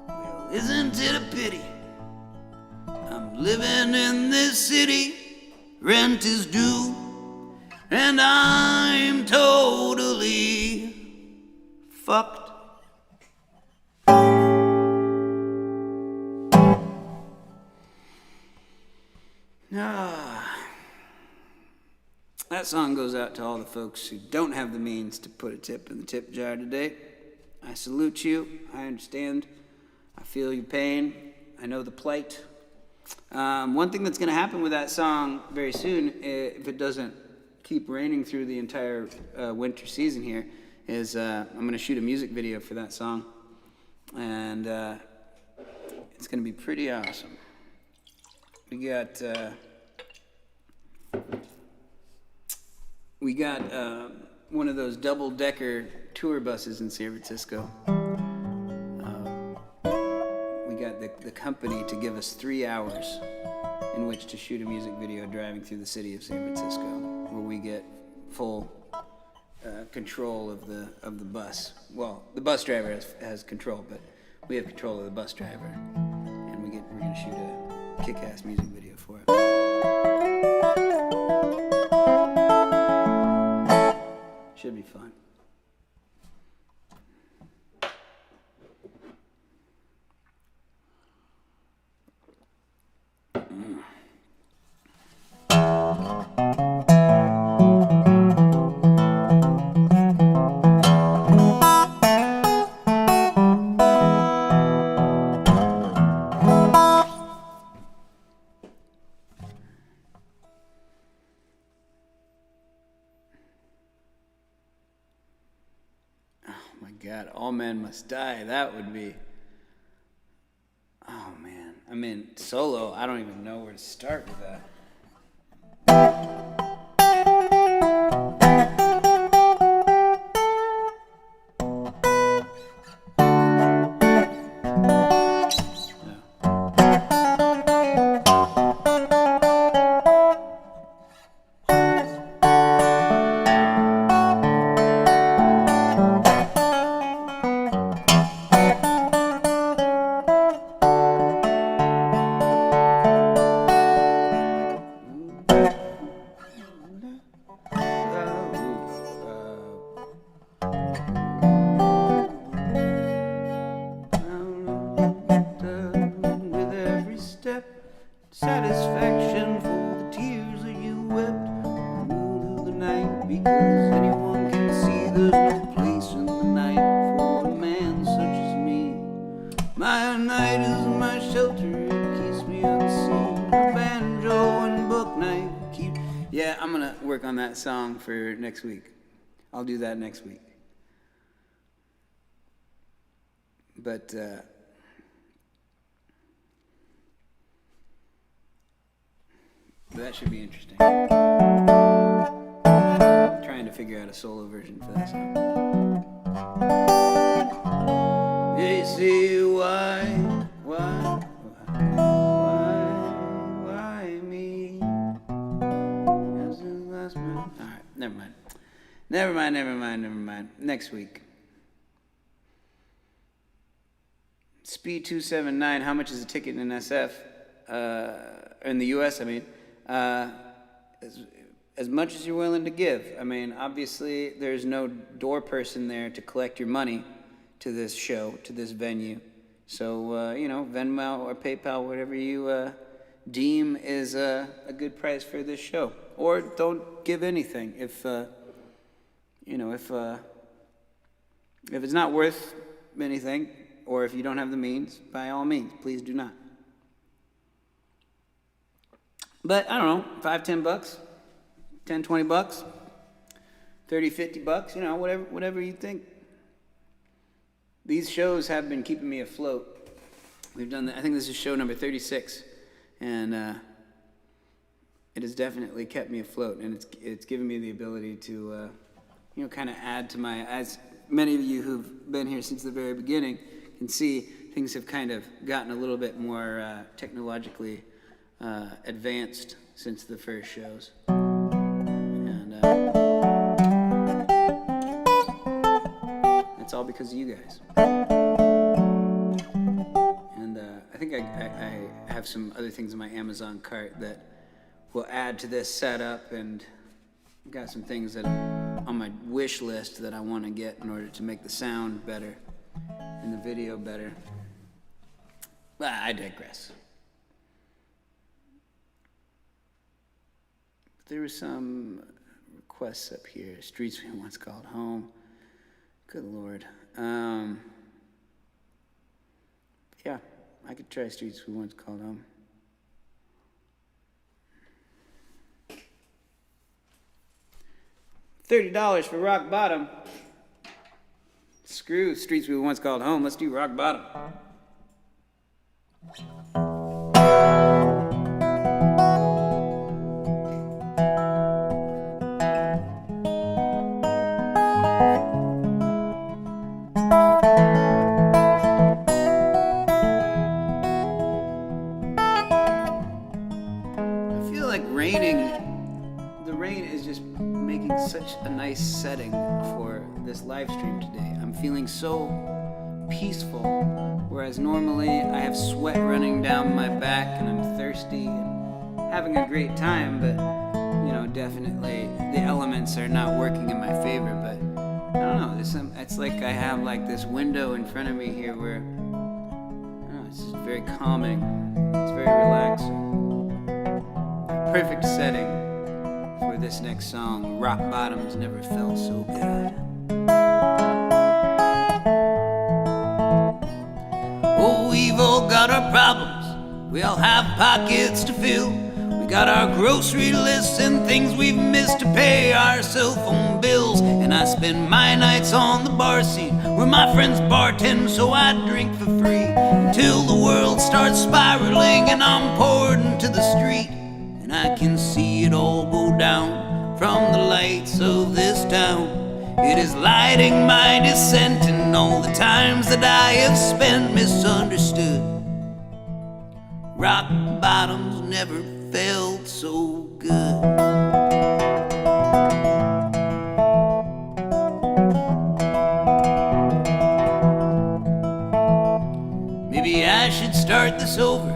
Well, isn't it a pity I'm living in this city, rent is due, and I'm totally fucked? That song goes out to all the folks who don't have the means to put a tip in the tip jar today. I salute you. I understand. I feel your pain. I know the plight. One thing that's going to happen with that song very soon, if it doesn't keep raining through the entire winter season here, is I'm going to shoot a music video for that song. And it's going to be pretty awesome. We got one of those double-decker tour buses in San Francisco. We got the company to give us 3 hours in which to shoot a music video driving through the city of San Francisco, where we get full control of the bus. Well, the bus driver has control, but we have control of the bus driver, and we're going to shoot a kick-ass music video for it. Should be fun. God, all men must die. That would be... Oh, man. I mean, solo, I don't even know where to start with that. Satisfaction for the tears that you wept. Through the I'm gonna work on that song for next week. I'll do that next week. But that should be interesting. I'm trying to figure out a solo version for that song. They say why me? Alright, never mind. Next week. Speed 279, how much is a ticket in SF? In the US, I mean. As much as you're willing to give. I mean, obviously, there's no door person there to collect your money to this show, to this venue. So, you know, Venmo or PayPal, whatever you deem is a good price for this show. Or don't give anything if, you know, if it's not worth anything, or if you don't have the means, by all means, please do not. But, I don't know, $5, $10, $10, $20, $30, $50, you know, whatever you think. These shows have been keeping me afloat. We've done, I think this is show number 36, and it has definitely kept me afloat, and it's given me the ability to, you know, kind of add to my, as many of you who've been here since the very beginning can see, things have kind of gotten a little bit more technologically advanced since the first shows. And it's all because of you guys. And I think I have some other things in my Amazon cart that will add to this setup, and I've got some things that on my wish list that I want to get in order to make the sound better and the video better. But I digress. There were some requests up here. Streets we once called home. Good Lord. Yeah, I could try Streets we once called home. $30 for Rock Bottom. Screw Streets we once called home. Let's do Rock Bottom. A nice setting for this live stream today. I'm feeling so peaceful, whereas normally I have sweat running down my back and I'm thirsty and having a great time, but you know, definitely the elements are not working in my favor. But I don't know, it's like I have like this window in front of me here where, I don't know, it's just very calming, it's very relaxing. Perfect setting for this next song, Rock Bottoms Never Felt So Good. Oh, we've all got our problems, we all have pockets to fill. We got our grocery lists and things we've missed to pay our cell phone bills. And I spend my nights on the bar scene where my friends bartend so I drink for free, until the world starts spiraling and I'm poured into the street. And I can see it all go down from the lights of this town. It is lighting my descent and all the times that I have spent misunderstood. Rock bottoms never felt so good. Maybe I should start this over.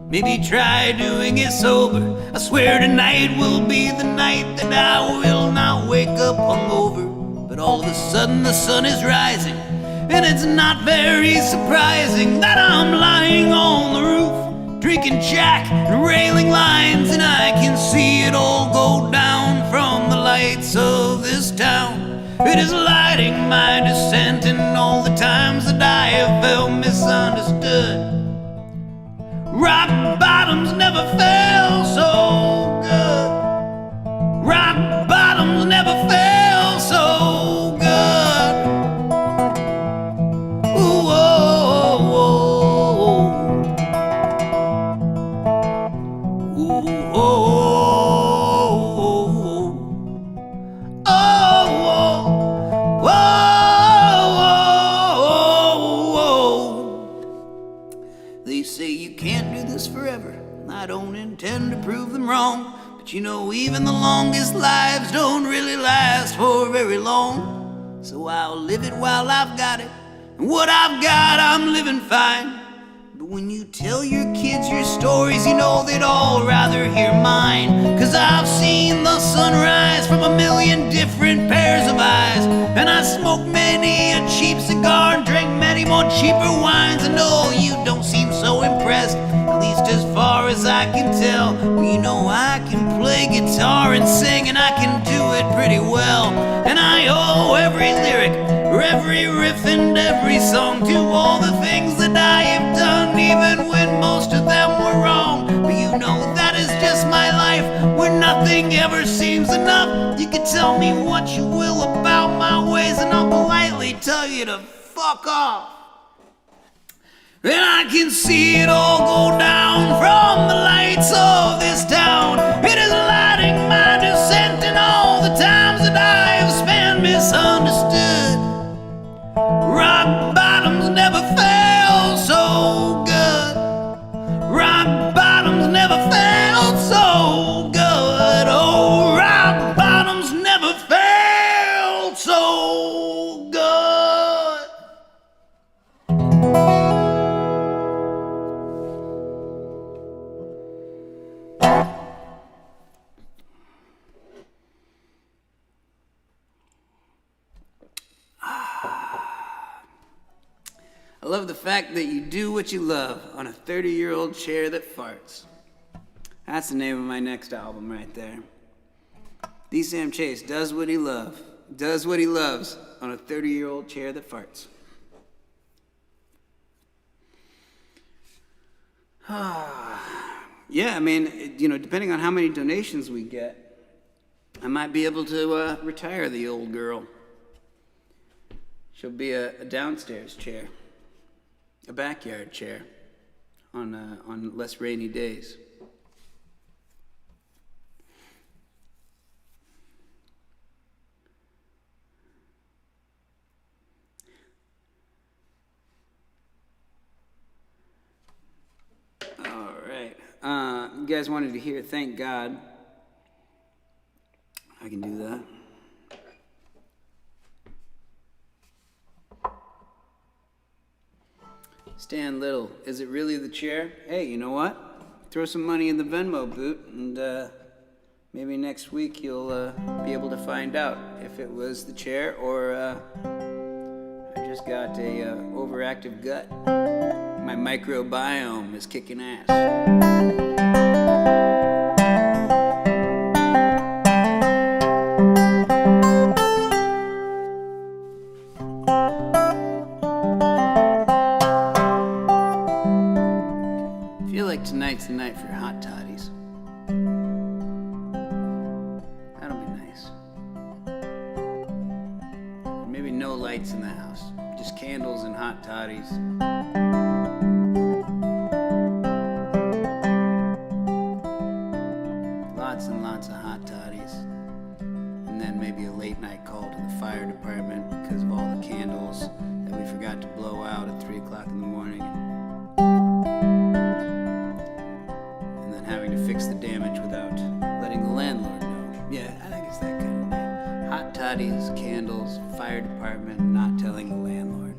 Maybe try doing it sober. I swear tonight will be the night that I will not wake up hungover. But all of a sudden the sun is rising, and it's not very surprising that I'm lying on the roof, drinking Jack and railing lines, and I can see it all go down from the lights of this town. It is lighting my descent and all the times that I have felt misunderstood. Rock bottoms never felt so good. Rock I don't intend to prove them wrong, but you know even the longest lives don't really last for very long. So I'll live it while I've got it, and what I've got I'm living fine. But when you tell your kids your stories, you know they'd all rather hear mine. 'Cause I've seen the sunrise from a million different pairs of eyes, and I smoked many a cheap cigar and drank many more cheaper wines. And oh, you don't seem so impressed, at least as far as I can tell. But you know I can play guitar and sing, and I can do it pretty well. And I owe every lyric, or every riff and every song to all the things that I have done, even when most of them were wrong. But you know that is just my life, where nothing ever seems enough. You can tell me what you will about my ways, and I'll politely tell you to fuck off. And I can see it all go down from the lights of this town. It is lighting my descent in all the times that I have spent misunderstood. Rock bottoms never felt so good. Rock bottoms never felt so good. Oh, rock bottoms never felt so good. I love the fact that you do what you love on a 30-year-old chair that farts. That's the name of my next album right there. D. Sam Chase does what he loves on a 30-year-old chair that farts. Yeah, I mean, you know, depending on how many donations we get, I might be able to retire the old girl. She'll be a downstairs chair, a backyard chair on less rainy days. All right. You guys wanted to hear Thank God. I can do that. Stan Little, is it really the chair? Hey, you know what? Throw some money in the Venmo boot, and maybe next week you'll be able to find out if it was the chair or I just got a overactive gut. My microbiome is kicking ass. I feel like tonight's the night for hot toddies. That'll be nice. Maybe no lights in the house, just candles and hot toddies. Lots and lots of hot toddies. And then maybe a late night call to the fire department because of all the candles that we forgot to blow out at 3 o'clock in the morning. And then having to fix the damage without letting the landlord know. Yeah, I think it's that kind of night. Hot toddies, candles, fire department, not telling the landlord.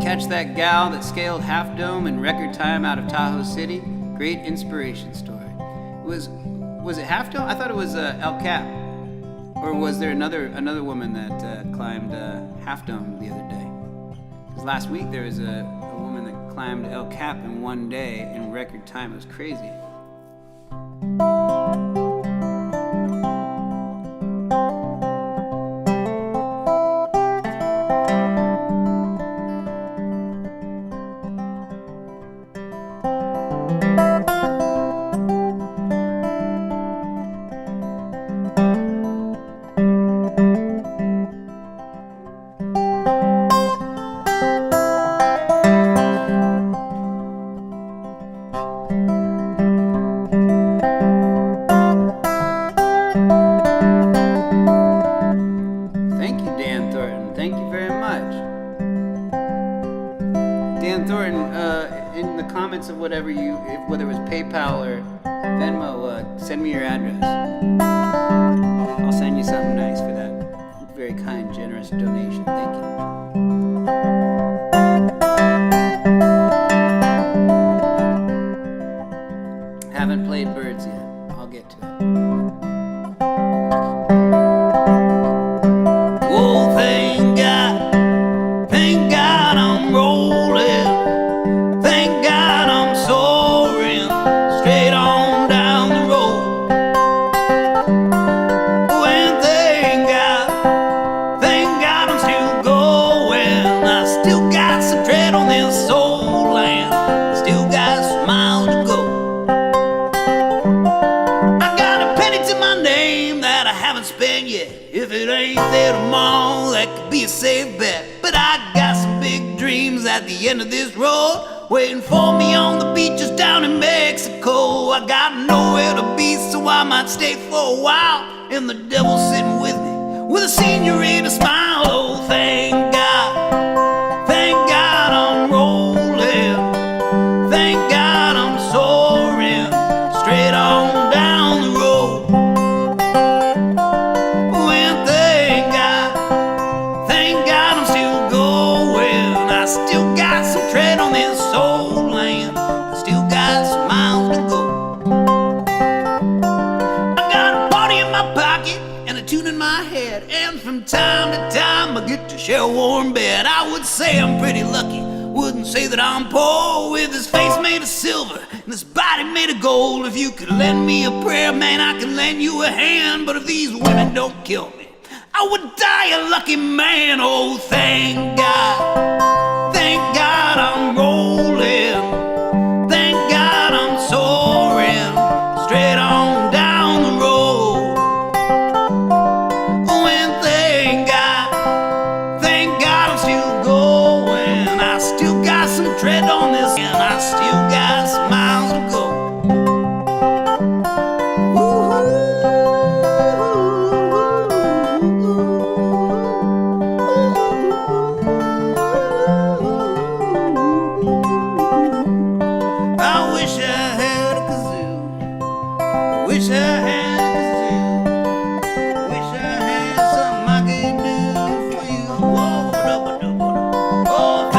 Catch that gal that scaled Half Dome in record time out of Tahoe City? Great inspiration story. Was it Half Dome? I thought it was El Cap. Or was there another woman that climbed Half Dome the other day? Because last week there was a woman that climbed El Cap in one day in record time. It was crazy. Dan Thornton. Thank you very much. Dan Thornton, in the comments of whatever whether it was PayPal or Venmo, send me your address. I'll send you something nice for that very kind, generous donation. Thank you. Haven't played Birds yet. I'll get to it. Oh, thank God I'm rolling. Thank God I'm soaring straight on down the road. Oh, and thank God I'm still going. I still got some tread on this soul land. I still got some miles to go. Spend yet. If it ain't there tomorrow, that could be a safe bet. But I got some big dreams at the end of this road, waiting for me on the beaches down in Mexico. I got nowhere to be, so I might stay for a while. And the devil's sitting with me, with a senorita smile. Oh, thank God I'm rolling. Thank God I'm soaring straight on down the road. Still got some tread on this soul land. I still got some miles to go. I got a party in my pocket and a tune in my head, and from time to time I get to share a warm bed. I would say I'm pretty lucky, wouldn't say that I'm poor, with this face made of silver and this body made of gold. If you could lend me a prayer, man, I can lend you a hand. But if these women don't kill me, I would die a lucky man. Oh, thank God. Thank God I'm rolling. Thank God I'm soaring straight on down the road. Oh, and thank God I'm still going. I still got some tread on this, and I still got some miles to go. Wish I had a kazoo. Wish I had something I could do for you. Oh,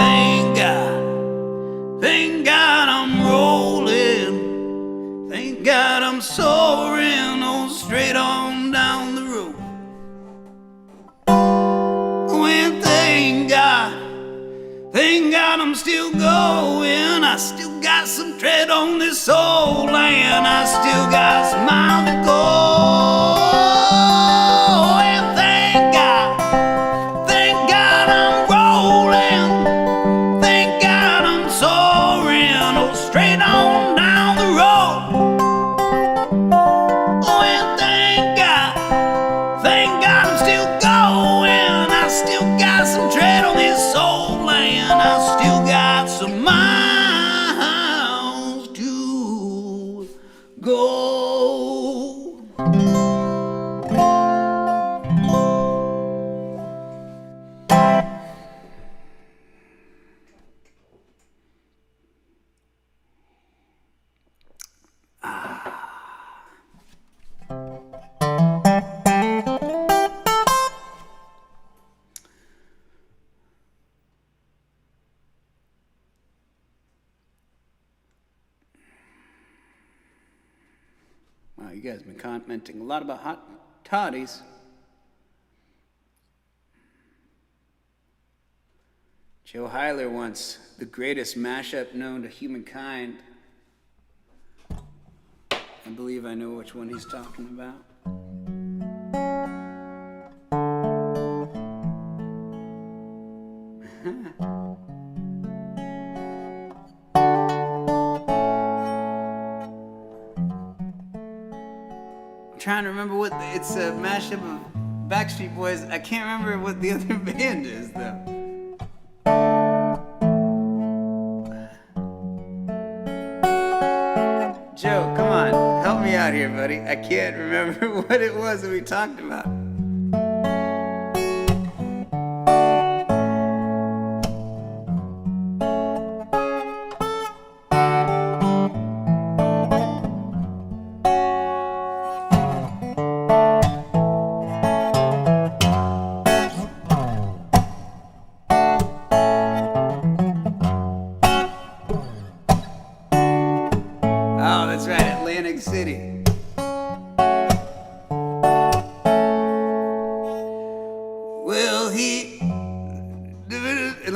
thank God I'm rolling. Thank God I'm soaring on straight on down the road. Oh, and thank God I'm still going. I still got some tread on this soul land. I still got some miles to go. And thank God I'm rolling. Thank God I'm soaring, oh, straight on down the road. Oh, and thank God I'm still going. I still got some tread on this soul land. I still got some miles to go. Wow, you guys have been commenting a lot about hot toddies. Joe Hyler once, the greatest mashup known to humankind. I believe I know which one he's talking about. Trying to remember what it's a mashup of Backstreet Boys. I can't remember what the other band is though. Joe, come on, help me out here, buddy. I can't remember what it was that we talked about. Well,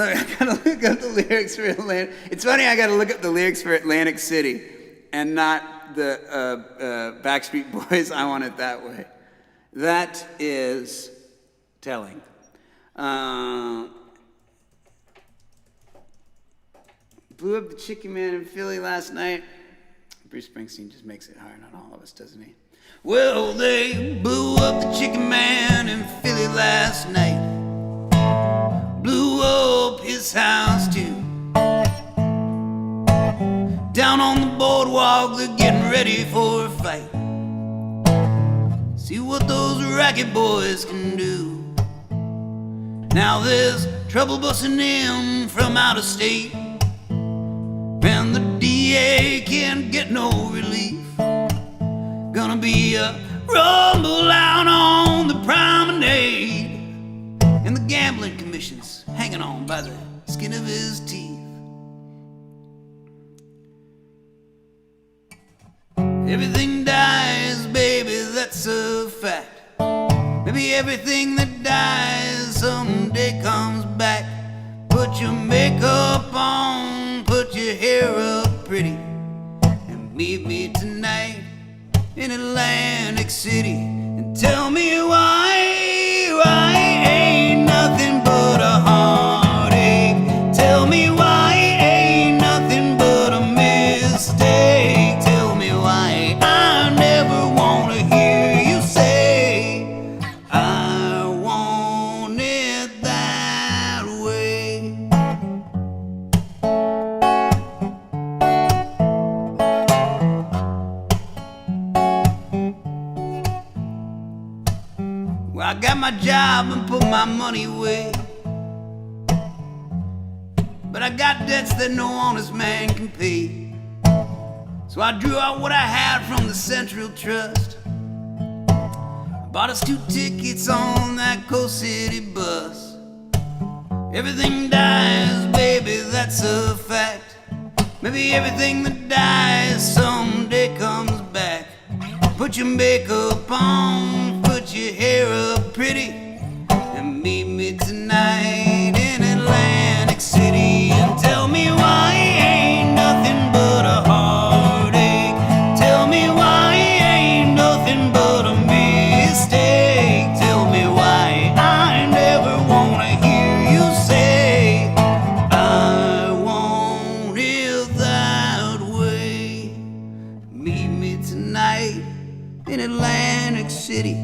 I gotta look up the lyrics for Atlantic. It's funny, I gotta look up the lyrics for Atlantic City and not the Backstreet Boys, I Want It That Way. That is telling. Blew up the Chicken Man in Philly last night. Bruce Springsteen just makes it hard on all of us, doesn't he? Well, they blew up the Chicken Man in Philly last night. Blew up his house too. Down on the boardwalk, they're getting ready for a fight. See what those racket boys can do. Now there's trouble busting in from out of state, and the DA can't get no relief. Gonna be a rumble out on the promenade, and the gambling commission's hanging on by the skin of his teeth. Everything dies, baby, that's a fact. Maybe everything that dies someday comes back. Put your makeup on, put your hair up pretty, and meet me tonight in Atlantic City. And tell me why ain't nothing but a heartache. Tell me why ain't nothing but a mistake. Tell me why I never wanna hear you say I want it that way. Well, I got my job and put my money away, but I got debts that no honest man can pay. So I drew out what I had from the Central Trust. I bought us 2 tickets on that Coast City bus. Everything dies, baby, that's a fact. Maybe everything that dies someday comes back. Put your makeup on, put your hair up pretty, and meet me tonight in Atlantic City. And tell me why ain't nothing but a heartache. Tell me why ain't nothing but a mistake. Tell me why I never wanna hear you say I want it that way. Meet me tonight in Atlantic City.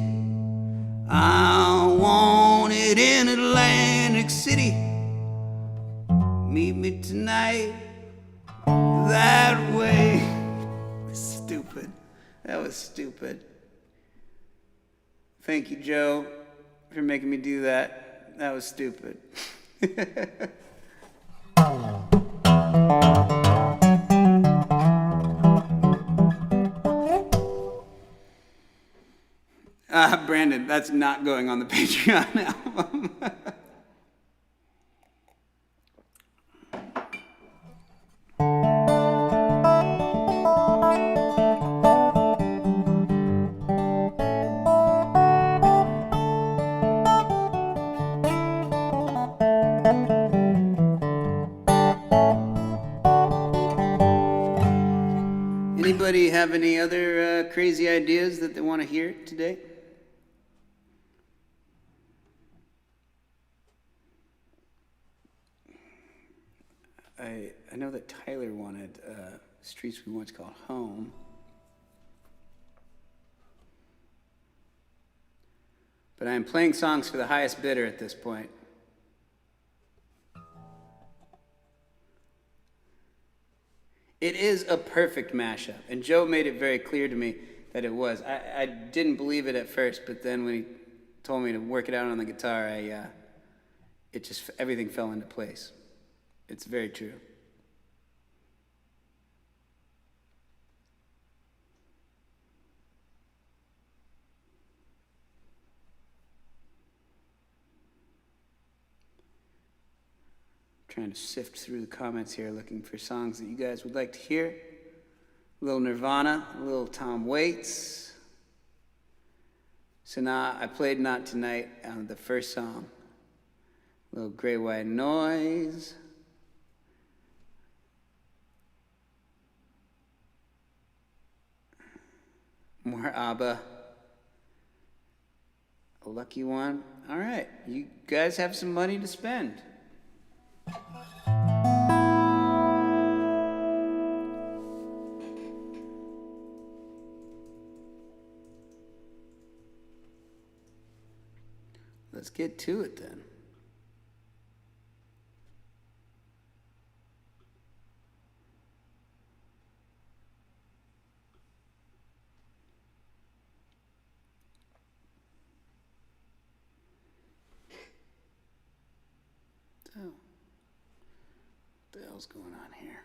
I want it in Atlantic City. Meet me tonight that way. Stupid. That was stupid. Thank you, Joe, for making me do that. That was stupid. Brandon, that's not going on the Patreon album. Anybody have any other crazy ideas that they want to hear today? I know that Tyler wanted Streets We Once Called Home. But I am playing songs for the highest bidder at this point. It is a perfect mashup, and Joe made it very clear to me that it was. I didn't believe it at first, but then when he told me to work it out on the guitar, everything fell into place. It's very true. Trying to sift through the comments here, looking for songs that you guys would like to hear. A little Nirvana, a little Tom Waits. So now I played Not Tonight, the first song Little gray white noise. More ABBA. A lucky one. All right, you guys have some money to spend. Let's get to it then. So, what the hell's going on here?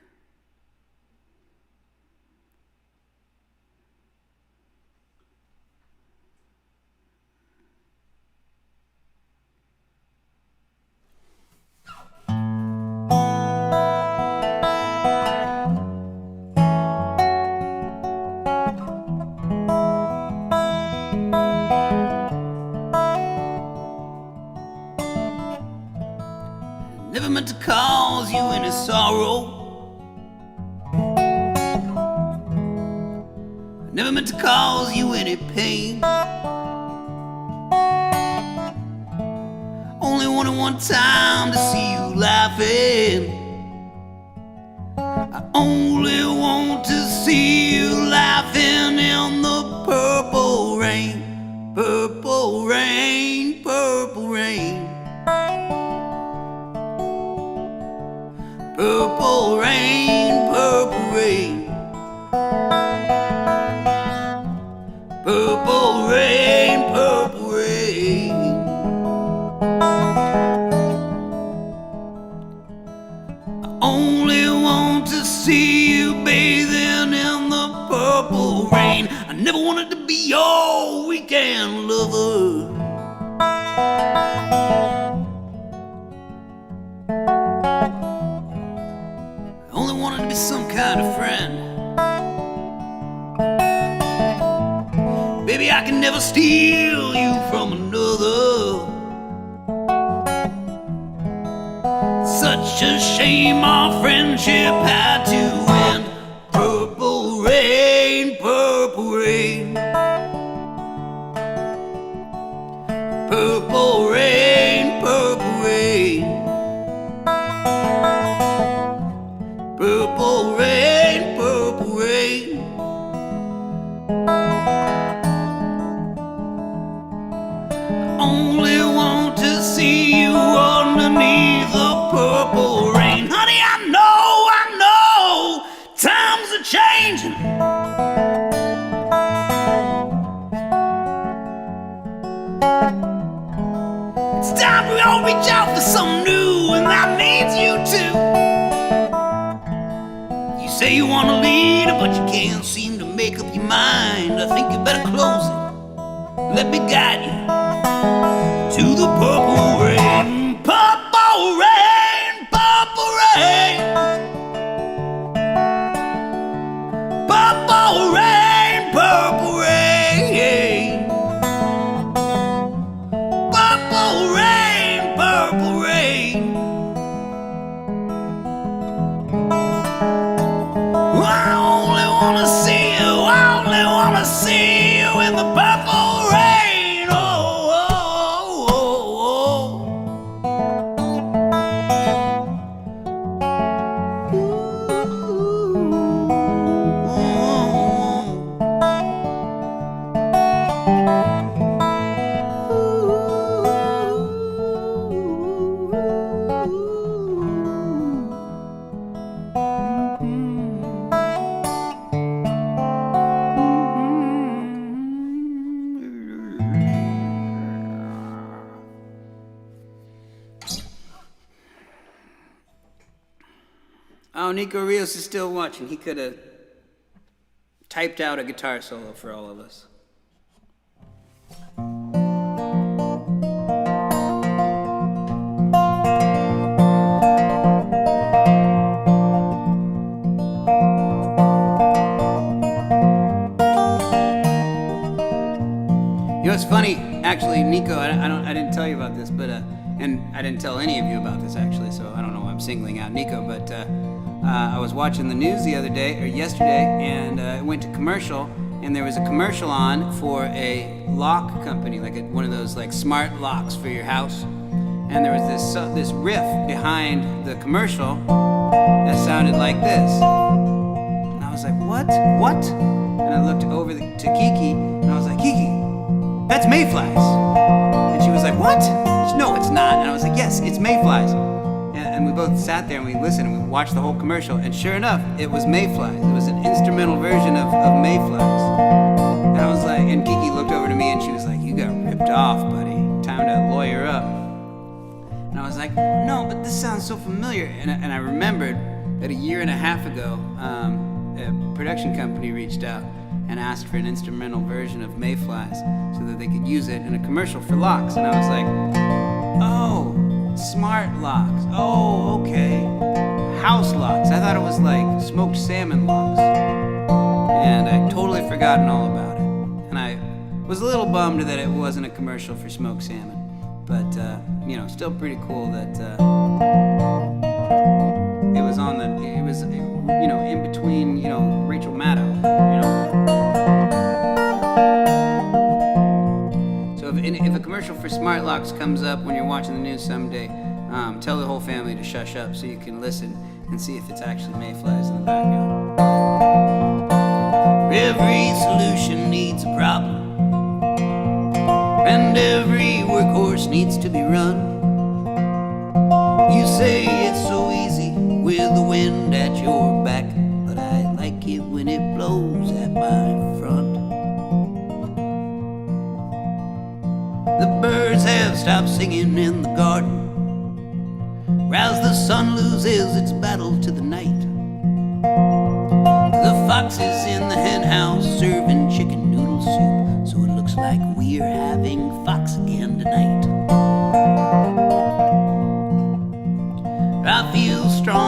Never meant to cause you any sorrow. Never meant to cause you any pain. Only wanted one time to see you laughing. I only want to see you laughing in the purple rain. Purple rain, purple rain. Purple rain, purple rain. Purple rain, purple rain. I only want to see you bathing in the purple rain. I never wanted to be your weekend lover. Wanted to be some kind of friend. Baby, I can never steal you from another. Such a shame our friendship had to end. Purple rain, purple rain. Purple rain, purple rain. Purple rain, purple rain. Only want to see you underneath the purple rain. Honey, I know, times are changing. It's time we all reach out for something new, and that means you too. You say you want to lead, but you can't seem to make up your mind. I think you better close it. Let me guide you to the purple rain. Purple rain, purple rain. Purple rain, purple rain. Purple rain, purple rain. I only wanna see you in the purple rain. Oh, oh, oh, oh. Oh, Nico Rios is still watching. He could have typed out a guitar solo for all of us. You know, it's funny, actually, Nico. I didn't tell you about this, but And I didn't tell any of you about this actually, so I don't know why I'm singling out Nico, but I was watching the news the other day, or yesterday, and it went to commercial, and there was a commercial on for a lock company, like one of those like smart locks for your house. And there was this riff behind the commercial that sounded like this. And I was like, what? And I looked over to Kiki, and I was like, Kiki, that's mayflies. And she was like, what? She said, no, it's not. And I was like, yes, it's mayflies. And we both sat there and we listened and we watched the whole commercial. And sure enough, it was mayflies. It was an instrumental version of mayflies. And I was like, and Kiki looked over to me and she was like, you got ripped off, buddy. Time to lawyer up. And I was like, no, but this sounds so familiar. And I remembered that a year and a half ago, a production company reached out and asked for an instrumental version of Mayflies so that they could use it in a commercial for locks. And I was like, oh, smart locks. Oh, okay. House locks. I thought it was like smoked salmon locks. And I totally forgotten all about it. And I was a little bummed that it wasn't a commercial for smoked salmon. But, still pretty cool that it was on in between, Rachel Maddow, So if a commercial for smart locks comes up when you're watching the news someday, tell the whole family to shush up so you can listen and see if it's actually mayflies in the background. Every solution needs a problem, and every workhorse needs to be run. You say it's so easy with the wind at your back, but I like it when it blows at my front. The birds have stopped singing in the garden, as the sun loses its battle to the night. The fox is in the hen house serving chicken noodle soup, so it looks like we're having fox again tonight. I feel strong,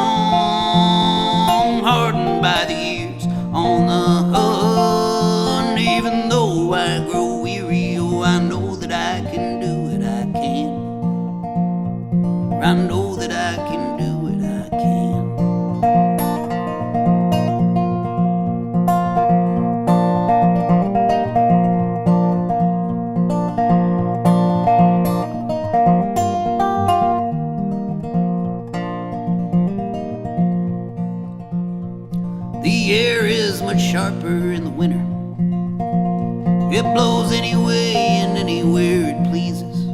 hardened by the years, on the hunt. Even though I grow weary, oh, I know that I can do it, I can. I know that I can do it, I can. The air is much sharper in the winter. It blows anyway and anywhere it pleases.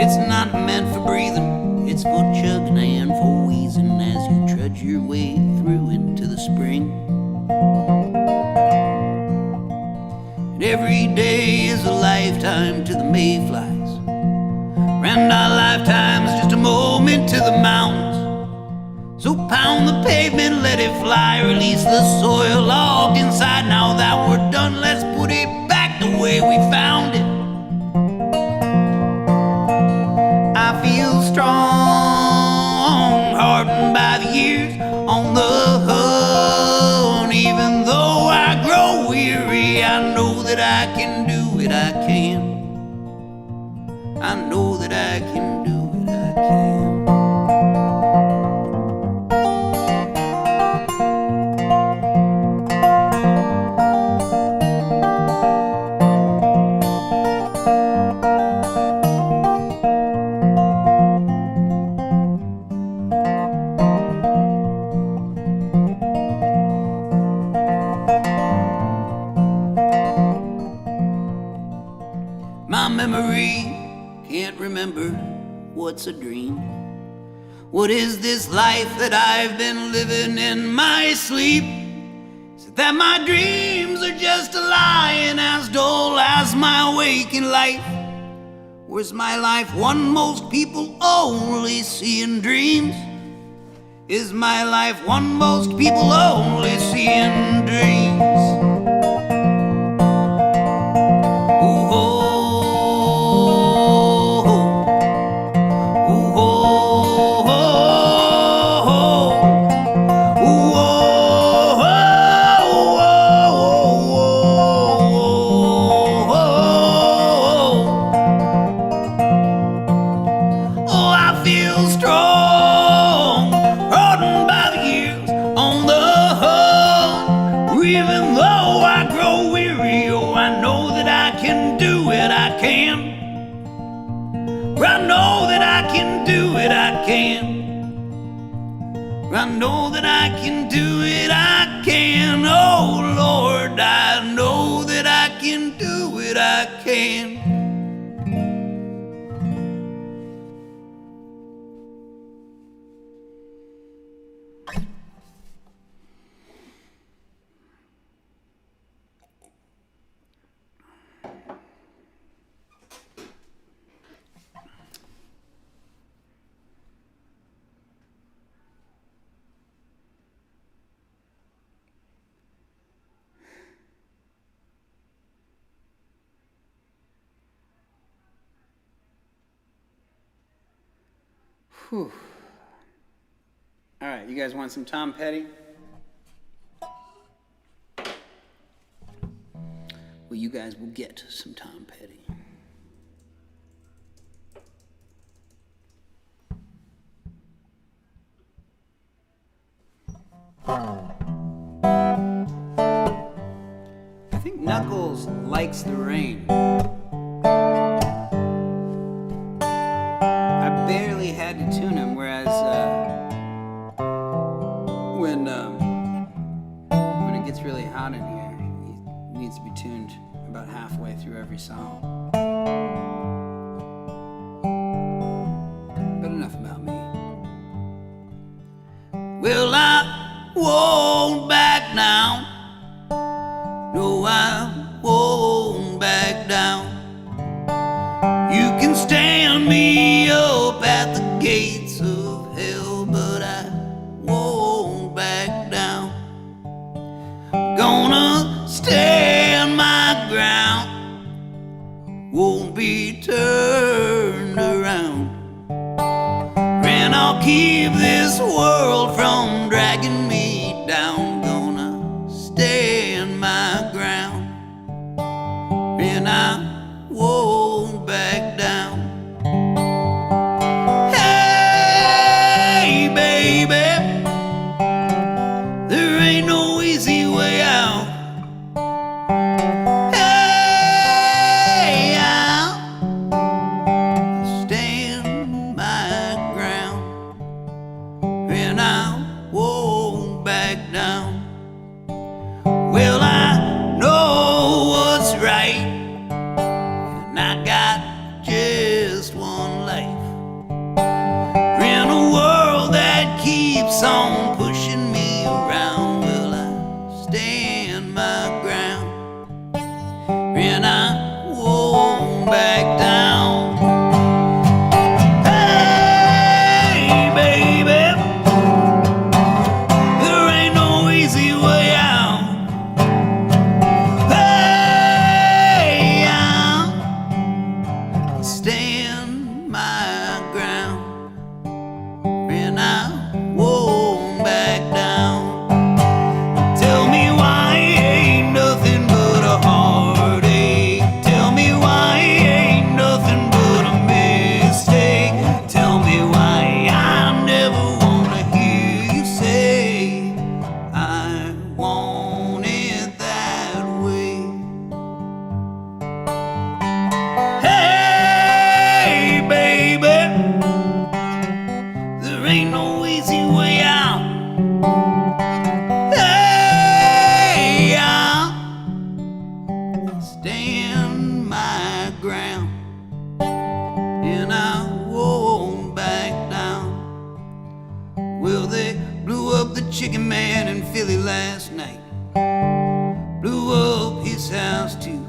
It's not meant for breathing, it's for chugging and for wheezing as you trudge your way through into the spring. And every day is a lifetime to the mayflies, and our lifetime's just a moment to the mountains. So pound the pavement, let it fly, release the soil locked inside. Now that we're done, let's put it back the way we found it. I feel strong, hardened by the years, on the hunt. Even though I grow weary, I know that I can do it, I can. I know that I can do it, I can. My memory can't remember what's a dream. What is this life that I've been living in my sleep? Is it that my dreams are just a lie and as dull as my waking life? Or is my life one most people only see in dreams? Is my life one most people only see in dreams? that I can do it, I can. Oh Lord, I know that I can do it, I can. Whew. All right, you guys want some Tom Petty? Well, you guys will get some Tom Petty. I think Knuckles likes the rain. I barely had to tune him, whereas when it gets really hot in here, he needs to be tuned about halfway through every song. But enough about me. Well, I won't back down. No, I won't back down. You can stand me up at the gates of hell, but I won't back down. Gonna stand my ground, won't be turned around. And I'll keep this world from dragging me down. Gonna stand my ground, and I won't back down. Hey, baby, there ain't no easy way out. Hey, I'll stand my ground, and I won't back down. Well, I know what's right, and I got just one life. In a world that keeps on pushing me around, will I stand my ground, and I won't back down. Hey, baby, there ain't no easy way out. Hey, I'll stand my ground, and I won't back down. Tell me why ain't nothing but a heartache. Tell me why ain't nothing but a mistake. Tell me why I never wanna hear you say I want it that way. Hey, baby, there ain't no easy way out. Hey, I'll stand my ground, and I won't back down. Well, they blew up the chicken man in Philly last night. Blew up his house too.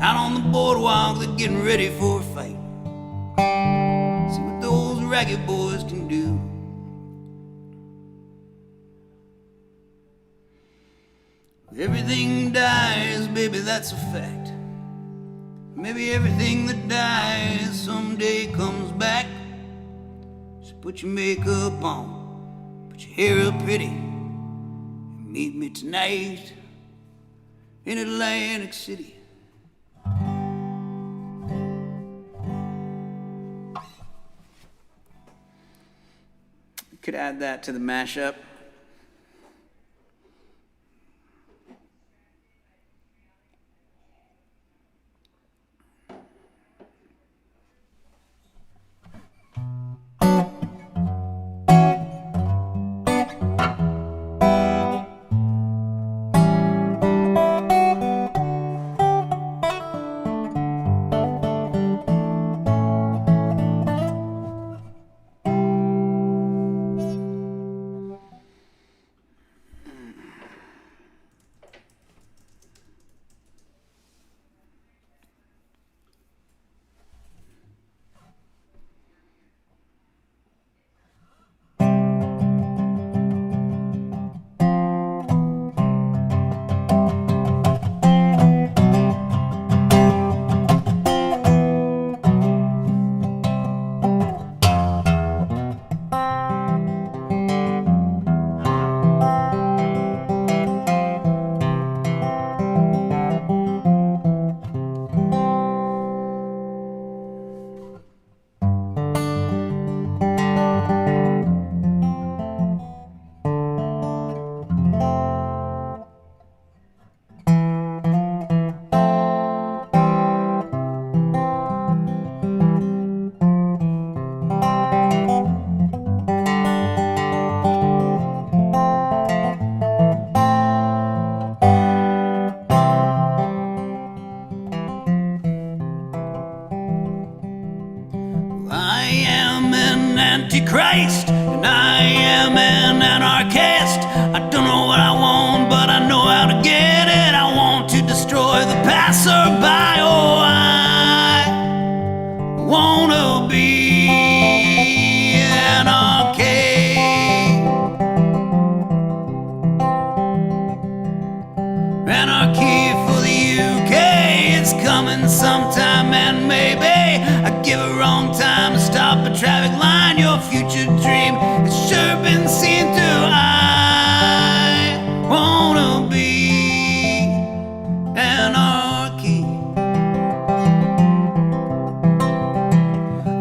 Out on the boardwalk, they're getting ready for a fight. See what those ragged boys can do. Everything dies, baby, that's a fact. Maybe everything that dies someday comes back. So put your makeup on, put your hair up pretty, and meet me tonight in Atlantic City. Could add that to the mashup. I am an antichrist, and I am an anarchist. I don't know what I want, but I know how to get it. I want to destroy the passerby. Oh, I wanna be anarchy. Anarchy for the UK, it's coming sometime, and maybe I give a wrong time to stop a traffic line. Your future dream has sure been seen through. I wanna be anarchy.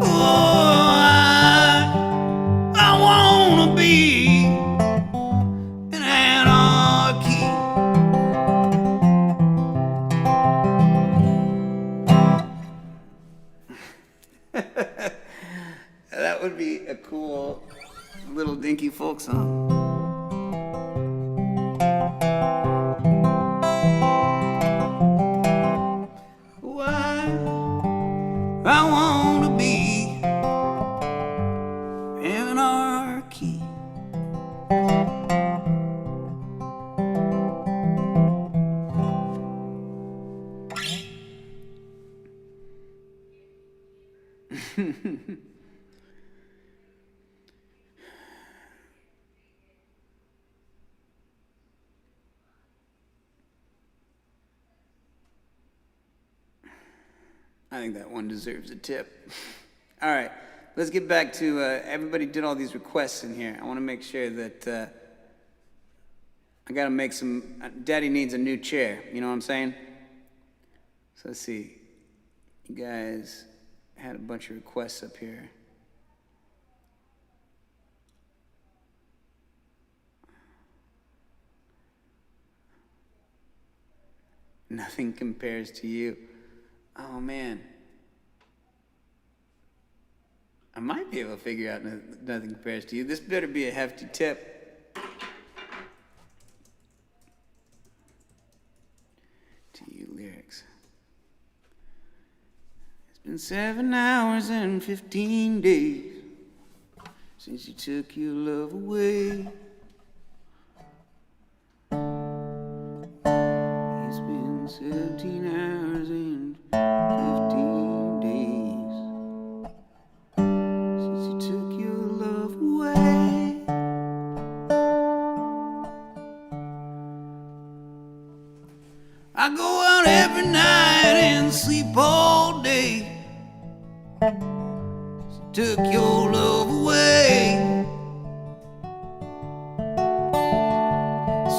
Oh, I wanna be an anarchy. That would be a cool little dinky folk song. Why I wanna be anarchy. I think that one deserves a tip. All right, let's get back to everybody did all these requests in here. I want to make sure that I got to make some. Daddy needs a new chair. You know what I'm saying? So let's see. You guys had a bunch of requests up here. Nothing compares to you. Oh man. I might be able to figure out nothing compares to you. This better be a hefty tip. To you lyrics. It's been 7 hours and 15 days since you took your love away. It's been 17 hours and 15 days since you took your love away. I go out every night and sleep all day. Took your love away.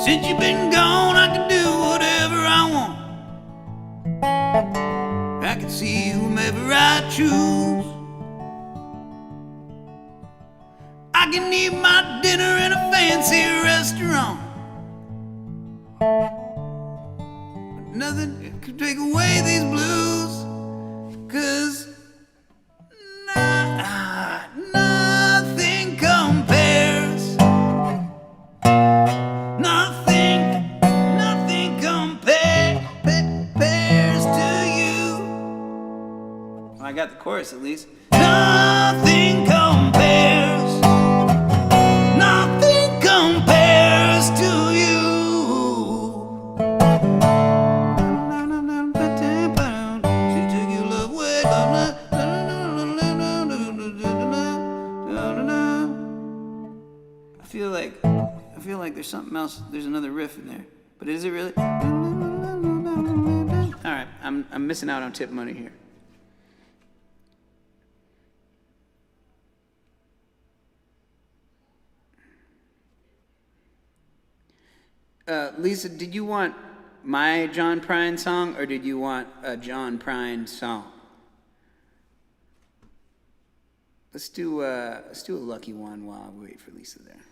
Since you've been gone, I can do whatever I want. I can see whomever I choose. I can eat my dinner in a fancy restaurant, but nothing could take away these blues. 'Cause nothing compares. Nothing compares to you. Well, I got the chorus at least. Nothing compares. Nothing compares to you. She took your love away. I feel like there's something else. There's another riff in there, but is it really? All right, I'm missing out on tip money here. Lisa, did you want my John Prine song, or did you want a John Prine song? Let's do a lucky one while we wait for Lisa there.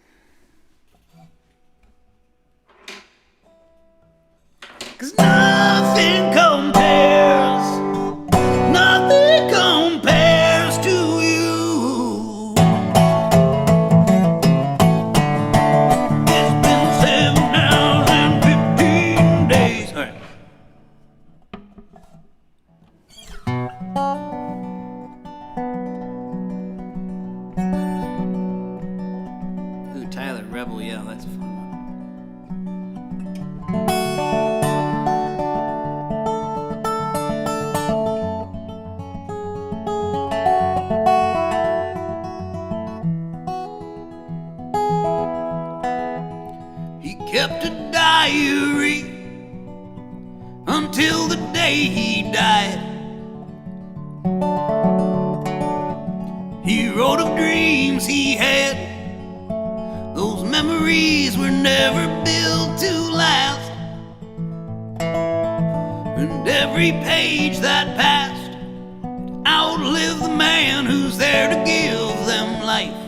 'Cause nothing compares. Nothing compares to you. It's been 7 hours and 15 days. All right. that's a fun one. He kept a diary until the day he died. He wrote of dreams he had. Those memories were never built to last. And every page that passed outlived the man who's there to give them life.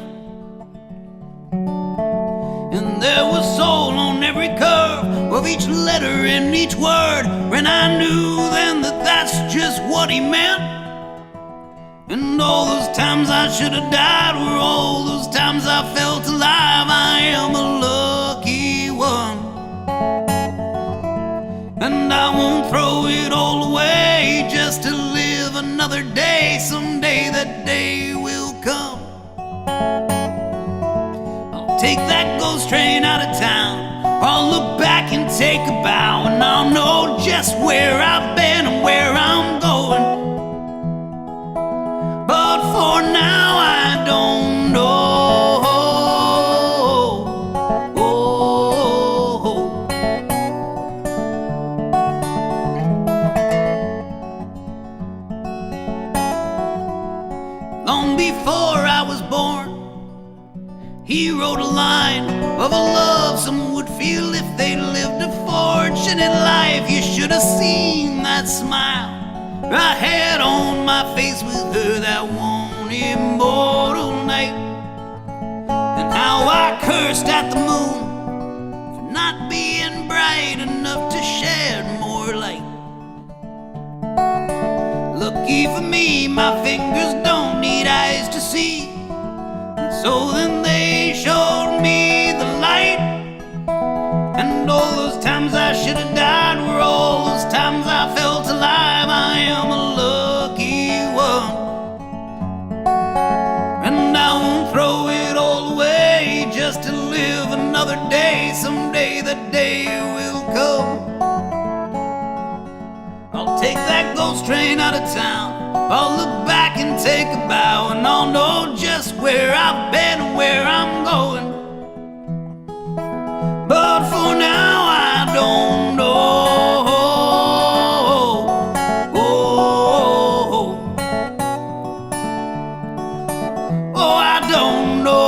And there was soul on every curve of each letter and each word, and I knew then that that's just what he meant. And all those times I should have died were all those times I felt alive. I am a lucky one, and I won't throw it all away just to live another day. Someday that day will come. I'll take that ghost train out of town. I'll look back and take a bow, and I'll know just where I've been and where I'm going. But for now I don't know. Long before I was born, he wrote a line of a love some would feel if they lived a fortunate life. You should have seen that smile I had on my face with her that one immortal night, and how I cursed at the moon for not being bright enough to shed more light. Lucky for me, my fingers don't need eyes to see, and so then they showed me the light. And all those times I should have died were all those times I felt alive. I am a lucky one, and I won't throw it all away just to live another day. Someday that day will come. I'll take that ghost train out of town. I'll look back and take a bow, and I'll know just where I've been and where I'm going. But for now I don't know. Oh, I don't know.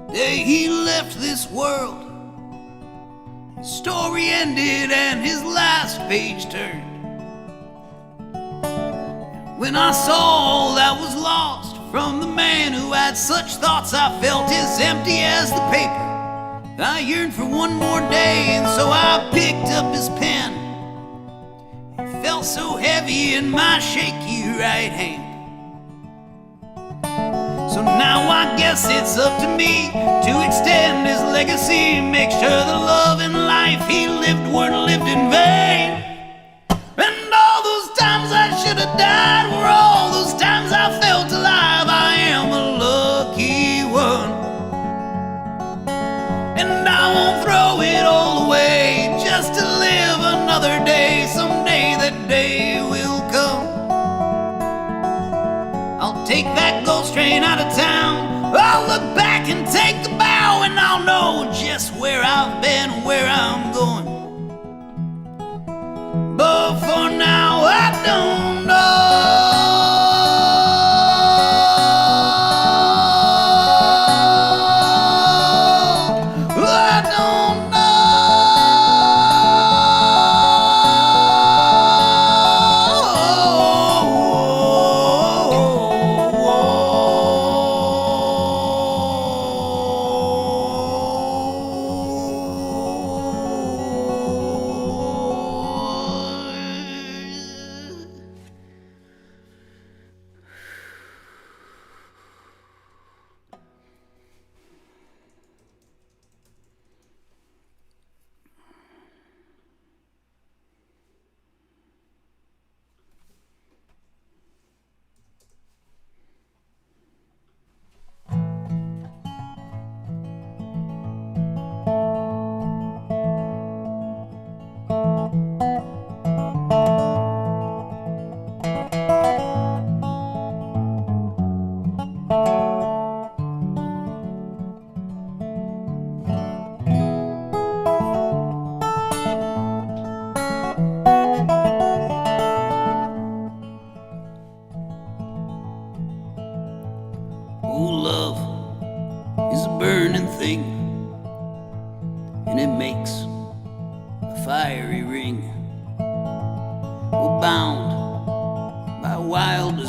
The day he left this world, his story ended and his last page turned. When I saw all that was lost from the man who had such thoughts, I felt as empty as the paper. I yearned for one more day, and so I picked up his pen. It felt so heavy in my shaky right hand. So now I guess it's up to me to extend his legacy, make sure the love and life he lived weren't lived in vain. And all those times I should have died were all those times I felt alive. I am a lucky one, and I won't throw it all away just to live another day. Someday that day will come. I'll take that ghost train out of town. I'll look back and take a bow, and I'll know just where I've been and where I'm going. But for now I don't know.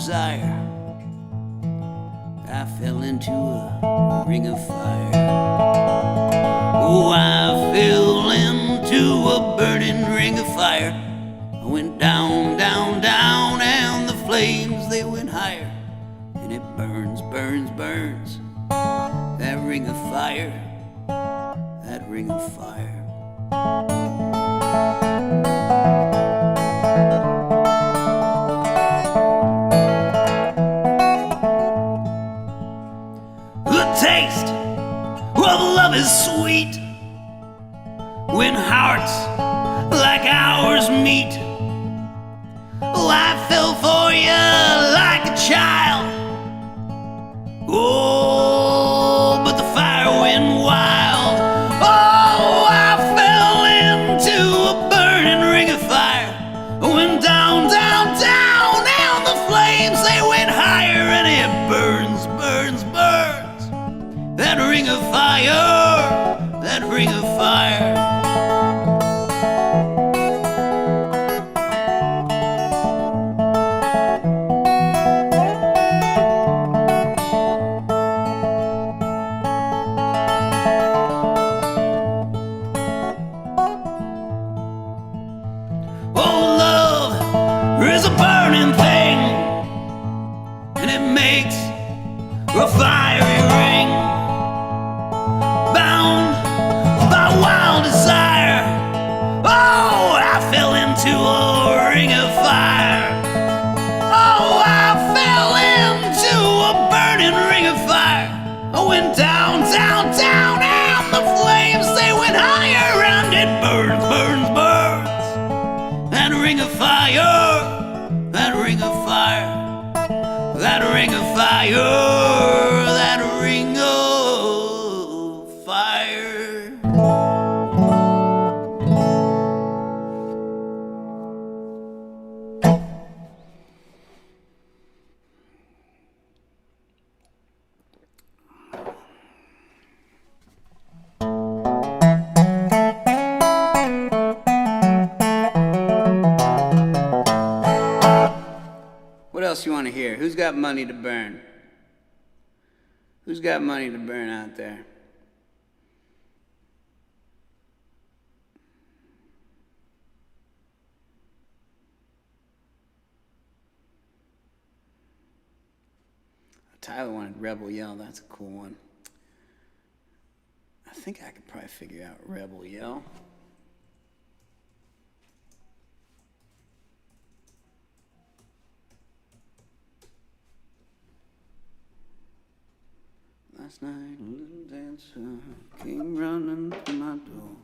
desire, I fell into a ring of fire. Oh, I fell into a burning ring of fire. I went down, down, down, and the flames, they went higher. And it burns, burns, burns, that ring of fire, that ring of fire. The taste of love is sweet when hearts like ours meet. Life fell for you like a child. Oh, but the fire went wild. Oh, I fell into a burning ring of fire. I went down, down, down, and the flames, they went higher. And it burns, burns, burns, that ring of fire, that ring of fire. A fiery ring, bound by wild desire. Oh, I fell into a ring of fire. Oh, I fell into a burning ring of fire. I went down, down, down, and the flames, they went higher. And it burns, burns, burns, that ring of fire, that ring of fire, that ring of fire. What else you want to hear? Who's got money to burn? Who's got money to burn out there? Tyler wanted Rebel Yell. That's a cool one. I think I could probably figure out Rebel Yell. Last night a little dancer came running to my door.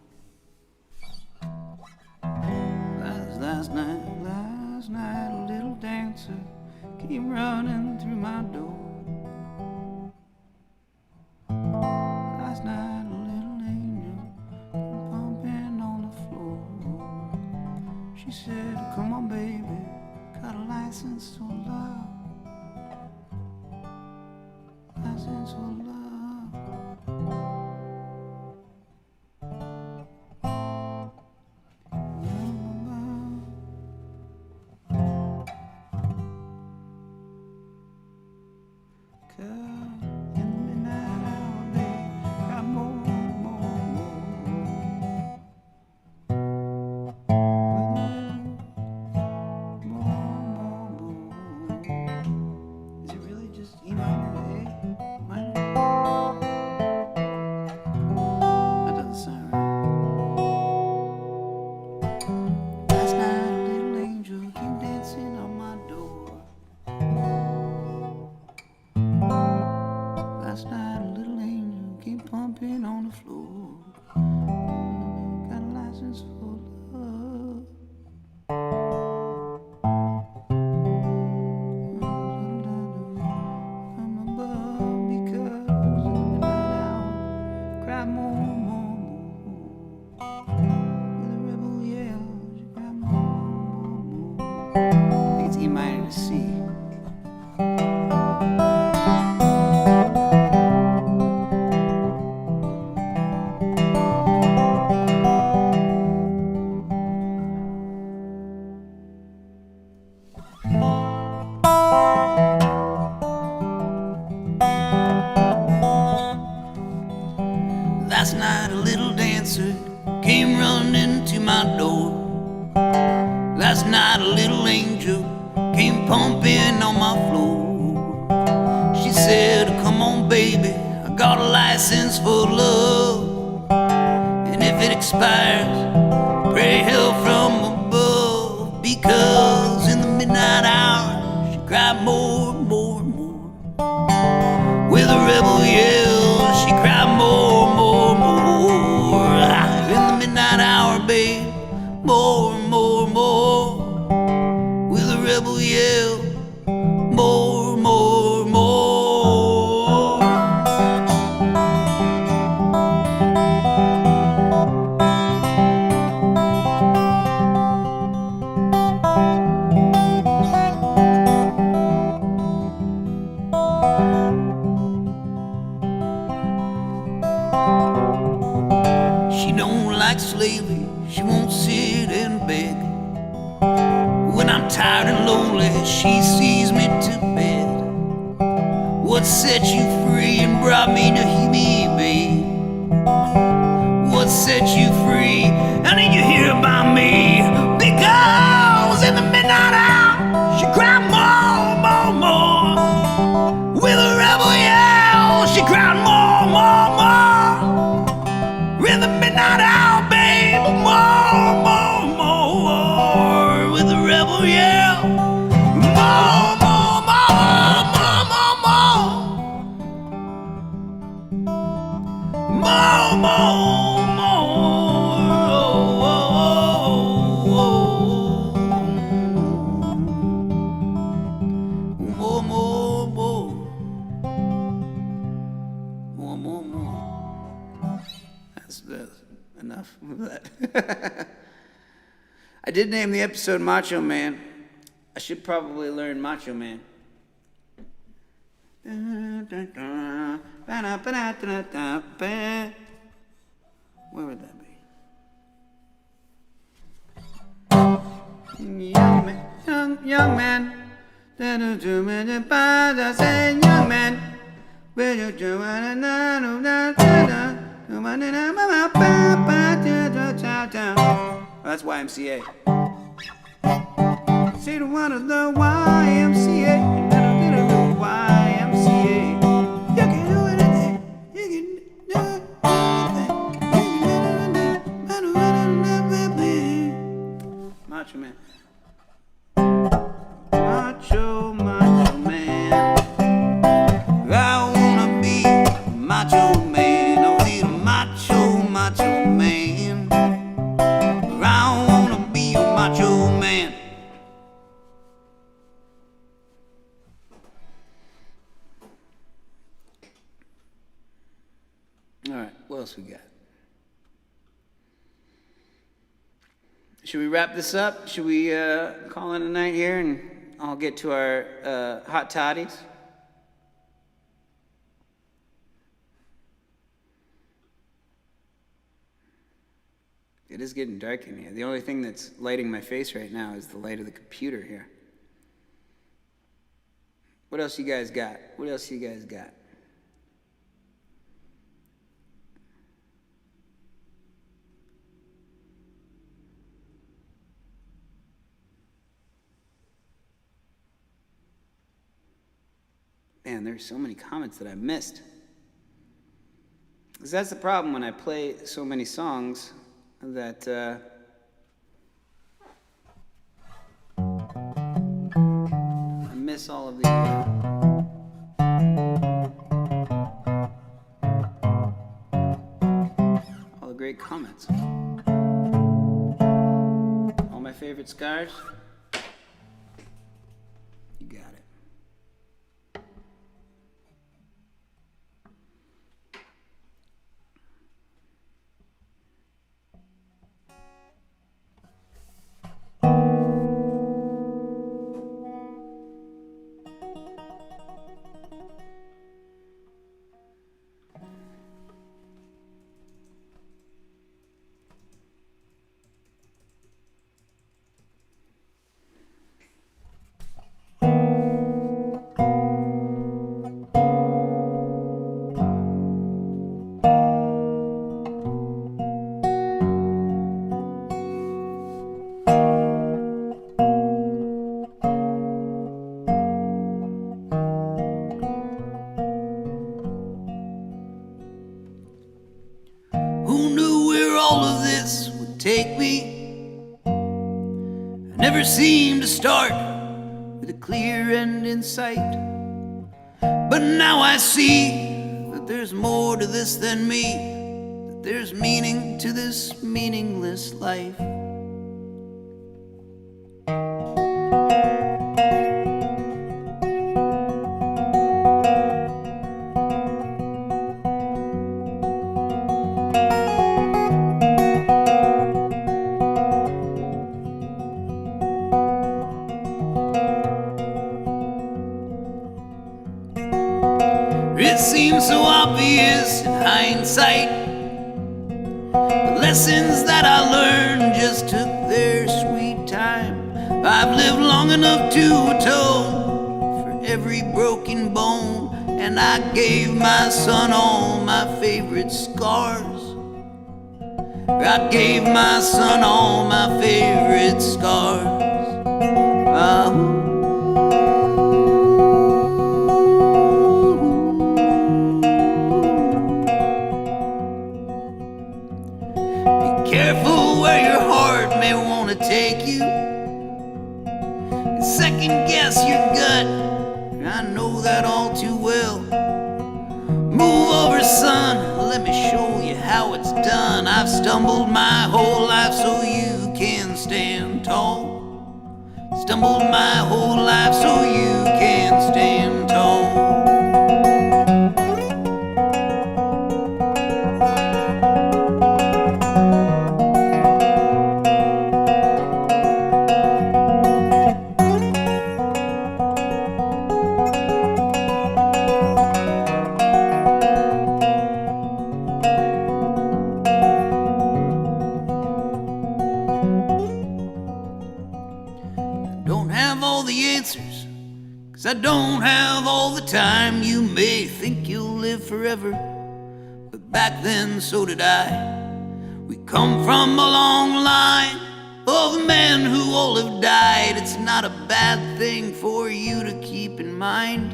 Last night a little dancer came running through my door. Last night a little angel came pumping on the floor. She said, come on baby, got a license to love. License for love. Last night a little angel came pumping on the floor. Got a license for love. I'm above because in the midnight hour, cry more, more, more. With a rebel yell, she cry more, more, more. I think it's E minor to C. angel came pumping on my floor. She said, come on baby, I got a license for love, and if it expires, pray hell from above. Because in the midnight hour, she cried more and more and more. With a rebel yell, she cried more, more, more. In the midnight hour, babe, more and more, more. With a rebel yell, more, more, more. She don't like slavery, she won't sit and beg. When I'm tired and lonely, she sees me to bed. What set you free and brought me to me, babe? What set you free? I need you here by me. Because in the midnight hour, she cried more, more, more. With a rebel yell, she cried more, more, more. In the midnight hour, babe, more, more, more. With a rebel yell, more, more, more, more, more, more. More, more, more, more, more. That's enough of that. I did name the episode Macho Man. I should probably learn Macho Man. Where would that be? Young man, young man. Young man. That's YMCA. Say the one of the YMCA. YMCA. You can do anything. You can do anything. Macho Man. Macho, macho man. I wanna be a macho man. I need a macho, macho man. I wanna be a macho man. All right, what else we got? Should we wrap this up? Should we call it a night here and I'll get to our hot toddies? It is getting dark in here. The only thing that's lighting my face right now is the light of the computer here. What else you guys got? What else you guys got? Man, there's so many comments that I missed. Because that's the problem when I play so many songs that I miss all of the great comments. All my favorite scars. You got it. seemed to start with a clear end in sight. But now I see that there's more to this than me, that there's meaning to this meaningless life. It seems so obvious in hindsight. The lessons that I learned just took their sweet time. I've lived long enough to atone for every broken bone, and I gave my son all my favorite scars. I gave my son all my favorite scars. Careful where your heart may want to take you, and second guess your gut. I know that all too well. Move over, son, let me show you how it's done. I've stumbled my whole life so you can stand tall. Stumbled my whole life so you can stand tall. Don't have all the answers, 'cause I don't have all the time. You may think you'll live forever, but back then so did I. We come from a long line of men who all have died. It's not a bad thing for you to keep in mind.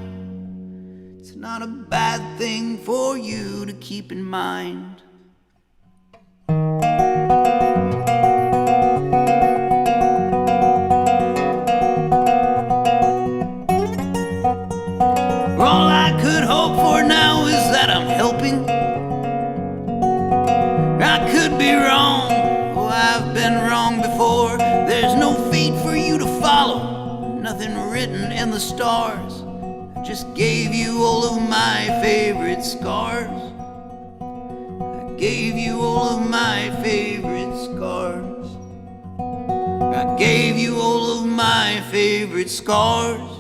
It's not a bad thing for you to keep in mind. All I could hope for now is that I'm helping. I could be wrong, oh, I've been wrong before. There's no fate for you to follow, nothing written in the stars. I just gave you all of my favorite scars. I gave you all of my favorite scars. I gave you all of my favorite scars.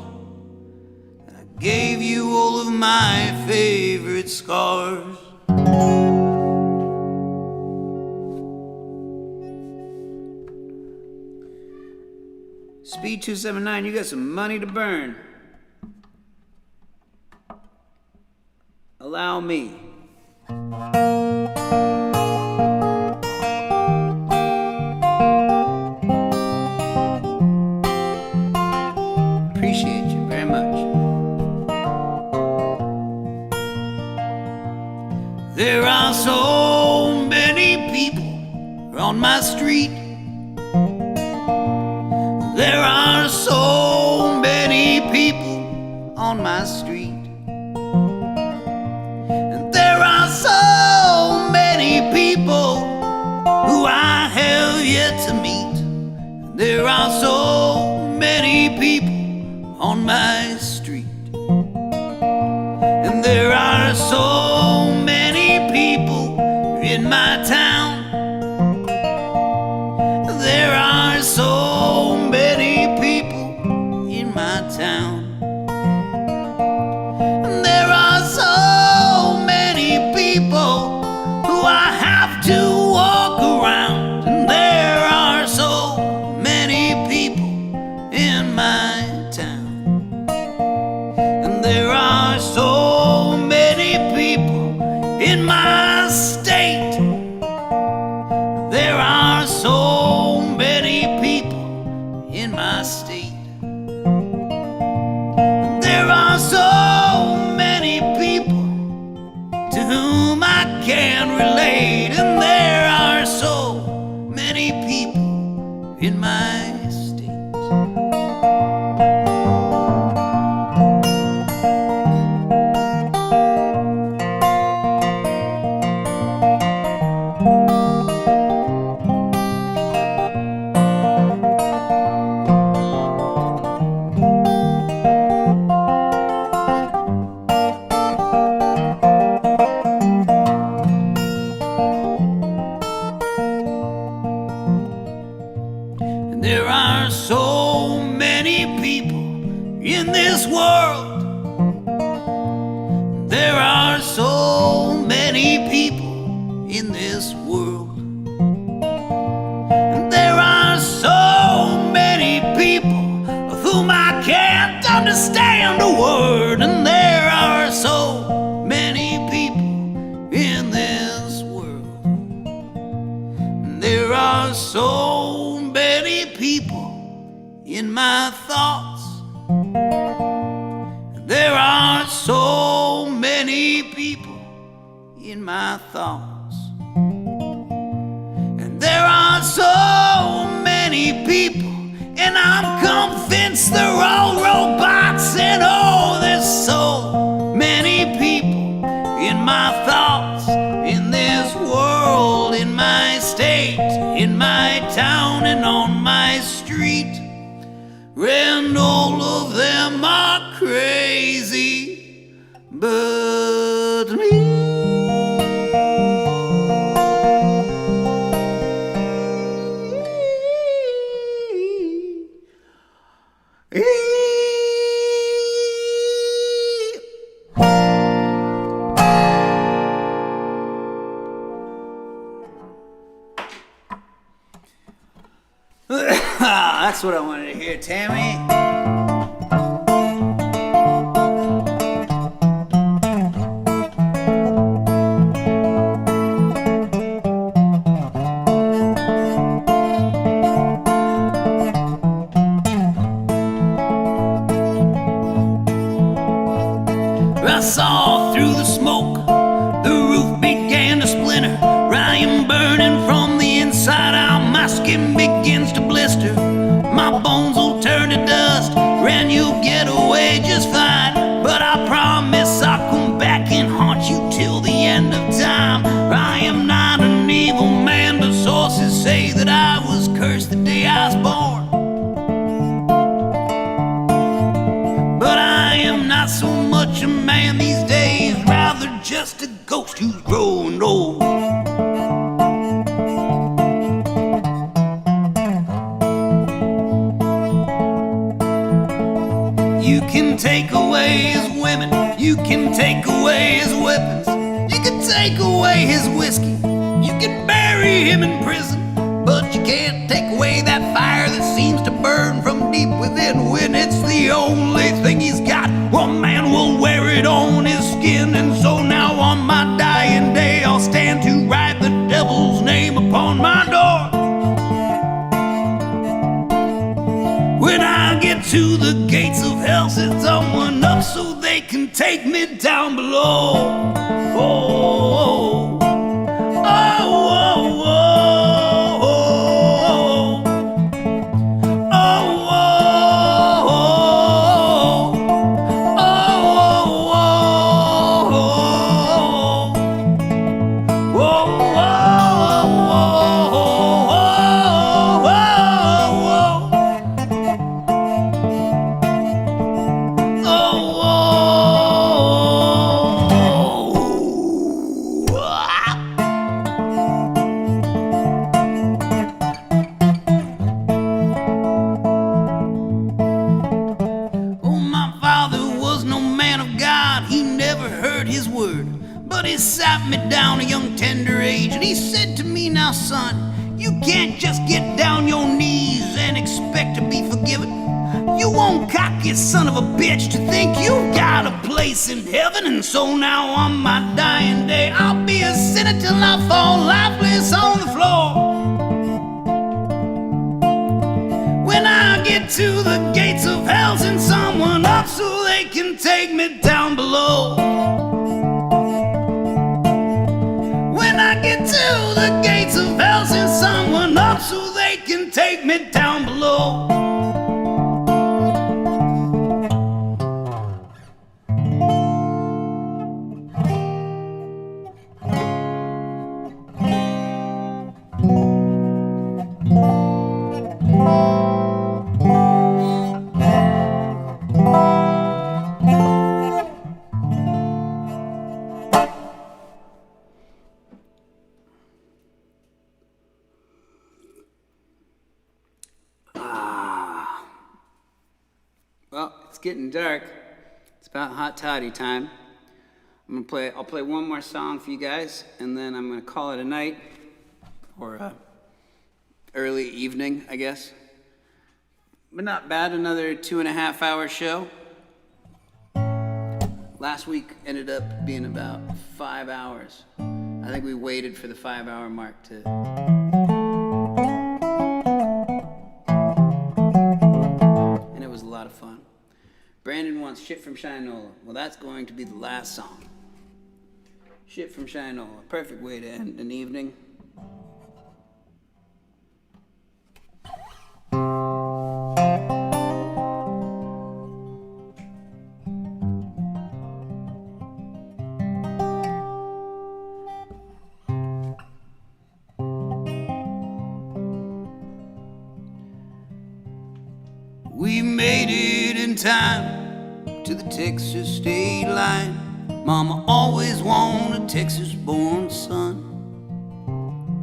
Gave you all of my favorite scars. Speed 279, you got some money to burn. Allow me. Appreciate you very much. There are so many people on my street. There are so many people on my street. And there are so many people who I have yet to meet. There are so many people on my street. And there are so many people in my town. There are so many people in my town. There are so many people who I have to walk around. And there are so many people in my town. And there are so many people in my state. There are so many people in my state. There are so many people to whom I can relate. And there are so many people in my state. this world. There are so many people in this world. And there are so many people of whom I can't understand a word. And there are so many people in this world. And there are so many people in my thoughts. There are so many people in my thoughts. And there are so many people, and I'm convinced they're all robots. And oh, there's so many people in my thoughts, in this world, in my state, in my town, and on my street. And all of them are crazy but me. That's what I wanted to hear, Tammy. I saw through the smoke, the roof began to splinter. I am burning from the inside out, my skin begins to blister. My bones will turn to dust, and you'll get away just fine. But I promise I'll come back and haunt you till the end of time. I am not an evil man, but sources say that I was cursed the day I was born. But I am not so much a man these days, rather just a ghost who's growing old. You can take away his women, you can take away his weapons, you can take away his whiskey, you can bury him in prison, but you can't take away that fire that seems to burn from deep within. When it's the only thing he's got, one man will wear it on his skin. And so now on my dying day, I'll stand to write the devil's name upon my door. When I get to the gates of hell, set someone up so they can take me down below. Oh, oh, oh, oh, oh, he sat me down at a young tender age, and he said to me, now son, you can't just get down your knees and expect to be forgiven. You won't cocky son of a bitch to think you've got a place in heaven. And so now on my dying day, I'll be a sinner till I fall lifeless on the floor. When I get to the gates of hell, send someone up so they can take me down below. When I get to the gates of hell, send someone up so they can take me down below. Well, it's getting dark. It's about hot toddy time. I'll play one more song for you guys, and then I'm gonna call it a night, or early evening, I guess. But not bad, another 2.5 hour show. Last week ended up being about 5 hours. I think we waited for the 5 hour mark to. And it was a lot of fun. Brandon wants Shit from Shinola. Well, that's going to be the last song. Shit from Shinola. Perfect way to end an evening. We made it in time to the Texas state line. Mama always wanted a Texas-born son,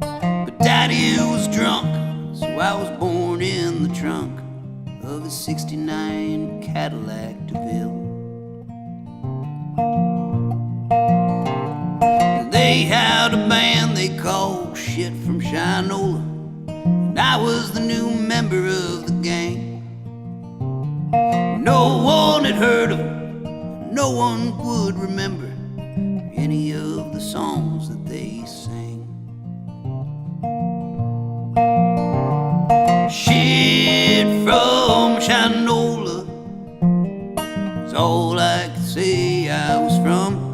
but Daddy was drunk, so I was born in the trunk of a '69 Cadillac DeVille. They had a band they called Shit from Shinola, and I was the new member of the gang. No one had heard of them, no one would remember any of the songs that they sang. Shit from Shinola is all I could say I was from.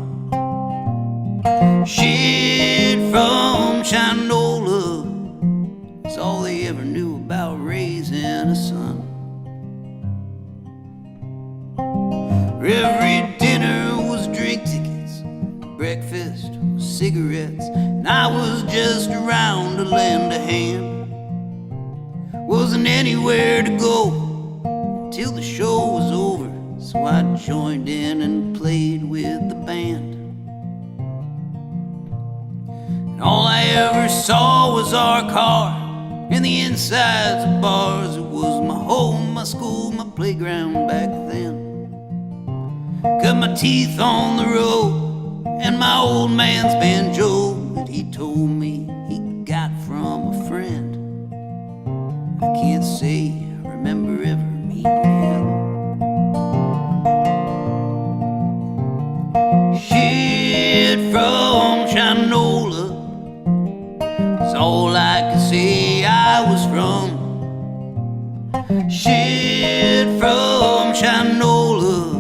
Shit from Shinola is all they ever knew about raising a son. Every dinner was drink tickets, breakfast was cigarettes, and I was just around to lend a hand. Wasn't anywhere to go till the show was over, so I joined in and played with the band. And all I ever saw was our car and the insides of bars. It was my home, my school, my playground back then. Cut my teeth on the road, and my old man's banjo that he told me he got from a friend. I can't say I remember ever meeting him. Shit from Shinola is all I could say I was from. Shit from Shinola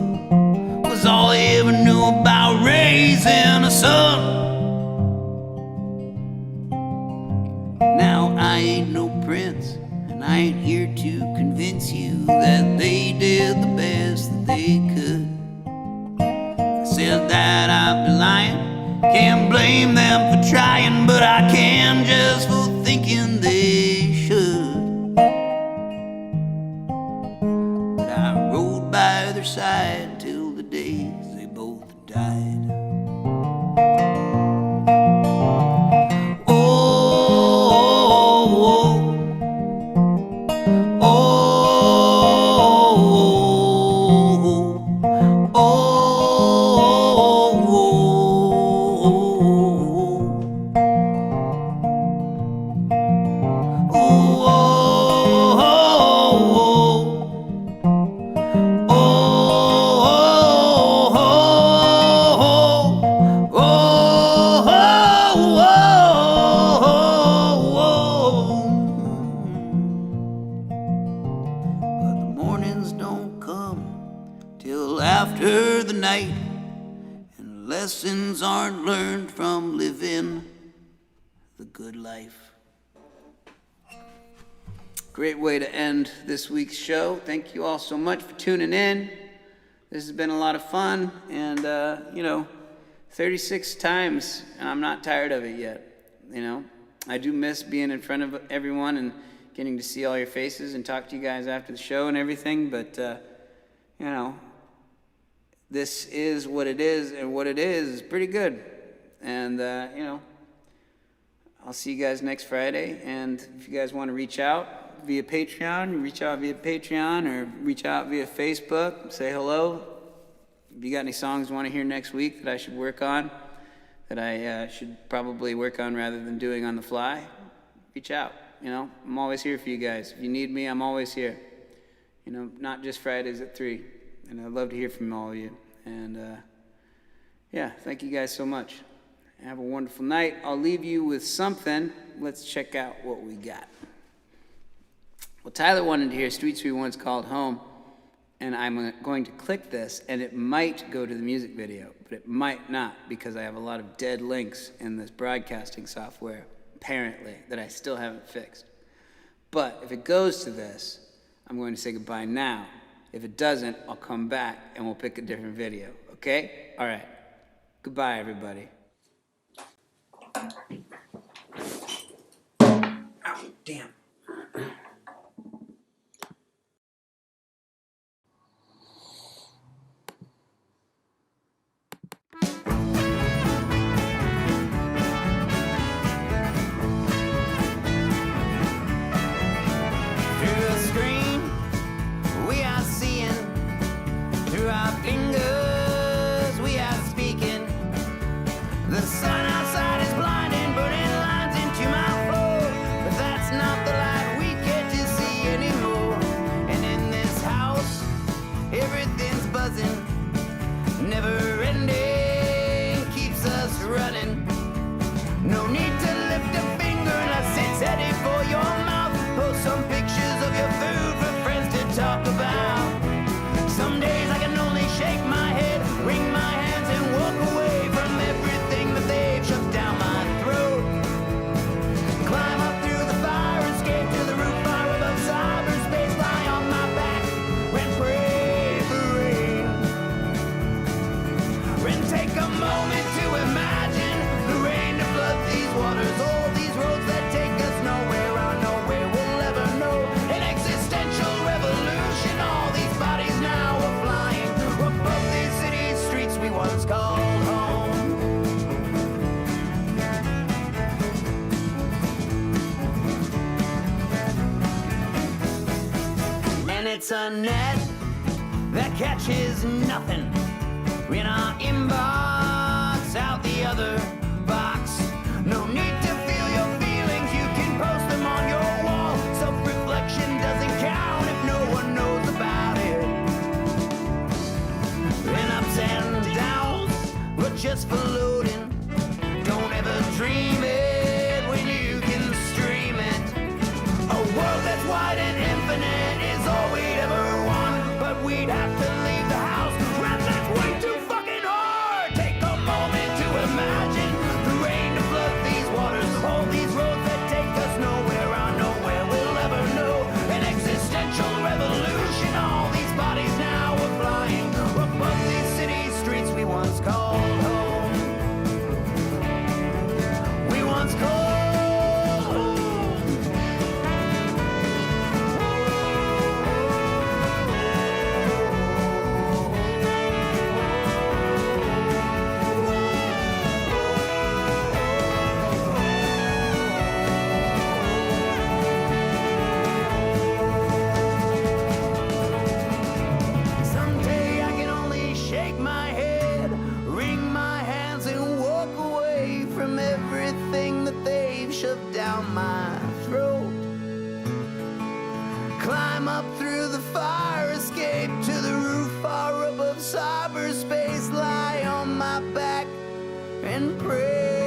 was all I ever knew about raising a son. Now I ain't no prince, and I ain't here to convince you that they did the best that they could. If I said that I'd be lying. Can't blame them for trying, but I can just for thinking they should. But I rode by their side till the days they both died. Oh, oh, oh, oh, oh, after the night, and lessons aren't learned from living the good life. Great way to end this week's show. Thank you all so much for tuning in. This has been a lot of fun, and 36 times, and I'm not tired of it yet. I do miss being in front of everyone and getting to see all your faces and talk to you guys after the show and everything, but this is what it is, and what it is pretty good. And, I'll see you guys next Friday, and if you guys want to reach out, via Patreon. You reach out via Patreon or reach out via Facebook. Say hello. If you got any songs you want to hear next week that I should work on, that I should probably work on rather than doing on the fly, reach out. You know, I'm always here for you guys. If you need me, I'm always here. You know, not just Fridays at 3. And I'd love to hear from all of you. And yeah, thank you guys so much. Have a wonderful night. I'll leave you with something. Let's check out what we got. Well, Tyler wanted to hear Street Sweet One's called Home, and I'm going to click this, and it might go to the music video, but it might not, because I have a lot of dead links in this broadcasting software, apparently, that I still haven't fixed. But if it goes to this, I'm going to say goodbye now. If it doesn't, I'll come back, and we'll pick a different video, okay? All right. Goodbye, everybody. Ow, damn. It's a net that catches nothing in our inbox, out the other box. No need to feel your feelings, you can post them on your wall. Self-reflection doesn't count if no one knows about it. And ups and downs, but just for loading. Don't ever dream it when you can stream it. A world that's wide and infinite is all we'd ever want, but we'd have to leave the house, and that's way too fucking hard. Take a moment to imagine the rain to flood these waters, all these roads that take us nowhere, or nowhere we'll ever know. An existential revolution, all these bodies now are flying above these city streets we once called home. We once called down my throat. Climb up through the fire escape to the roof far above cyberspace. Lie on my back and pray.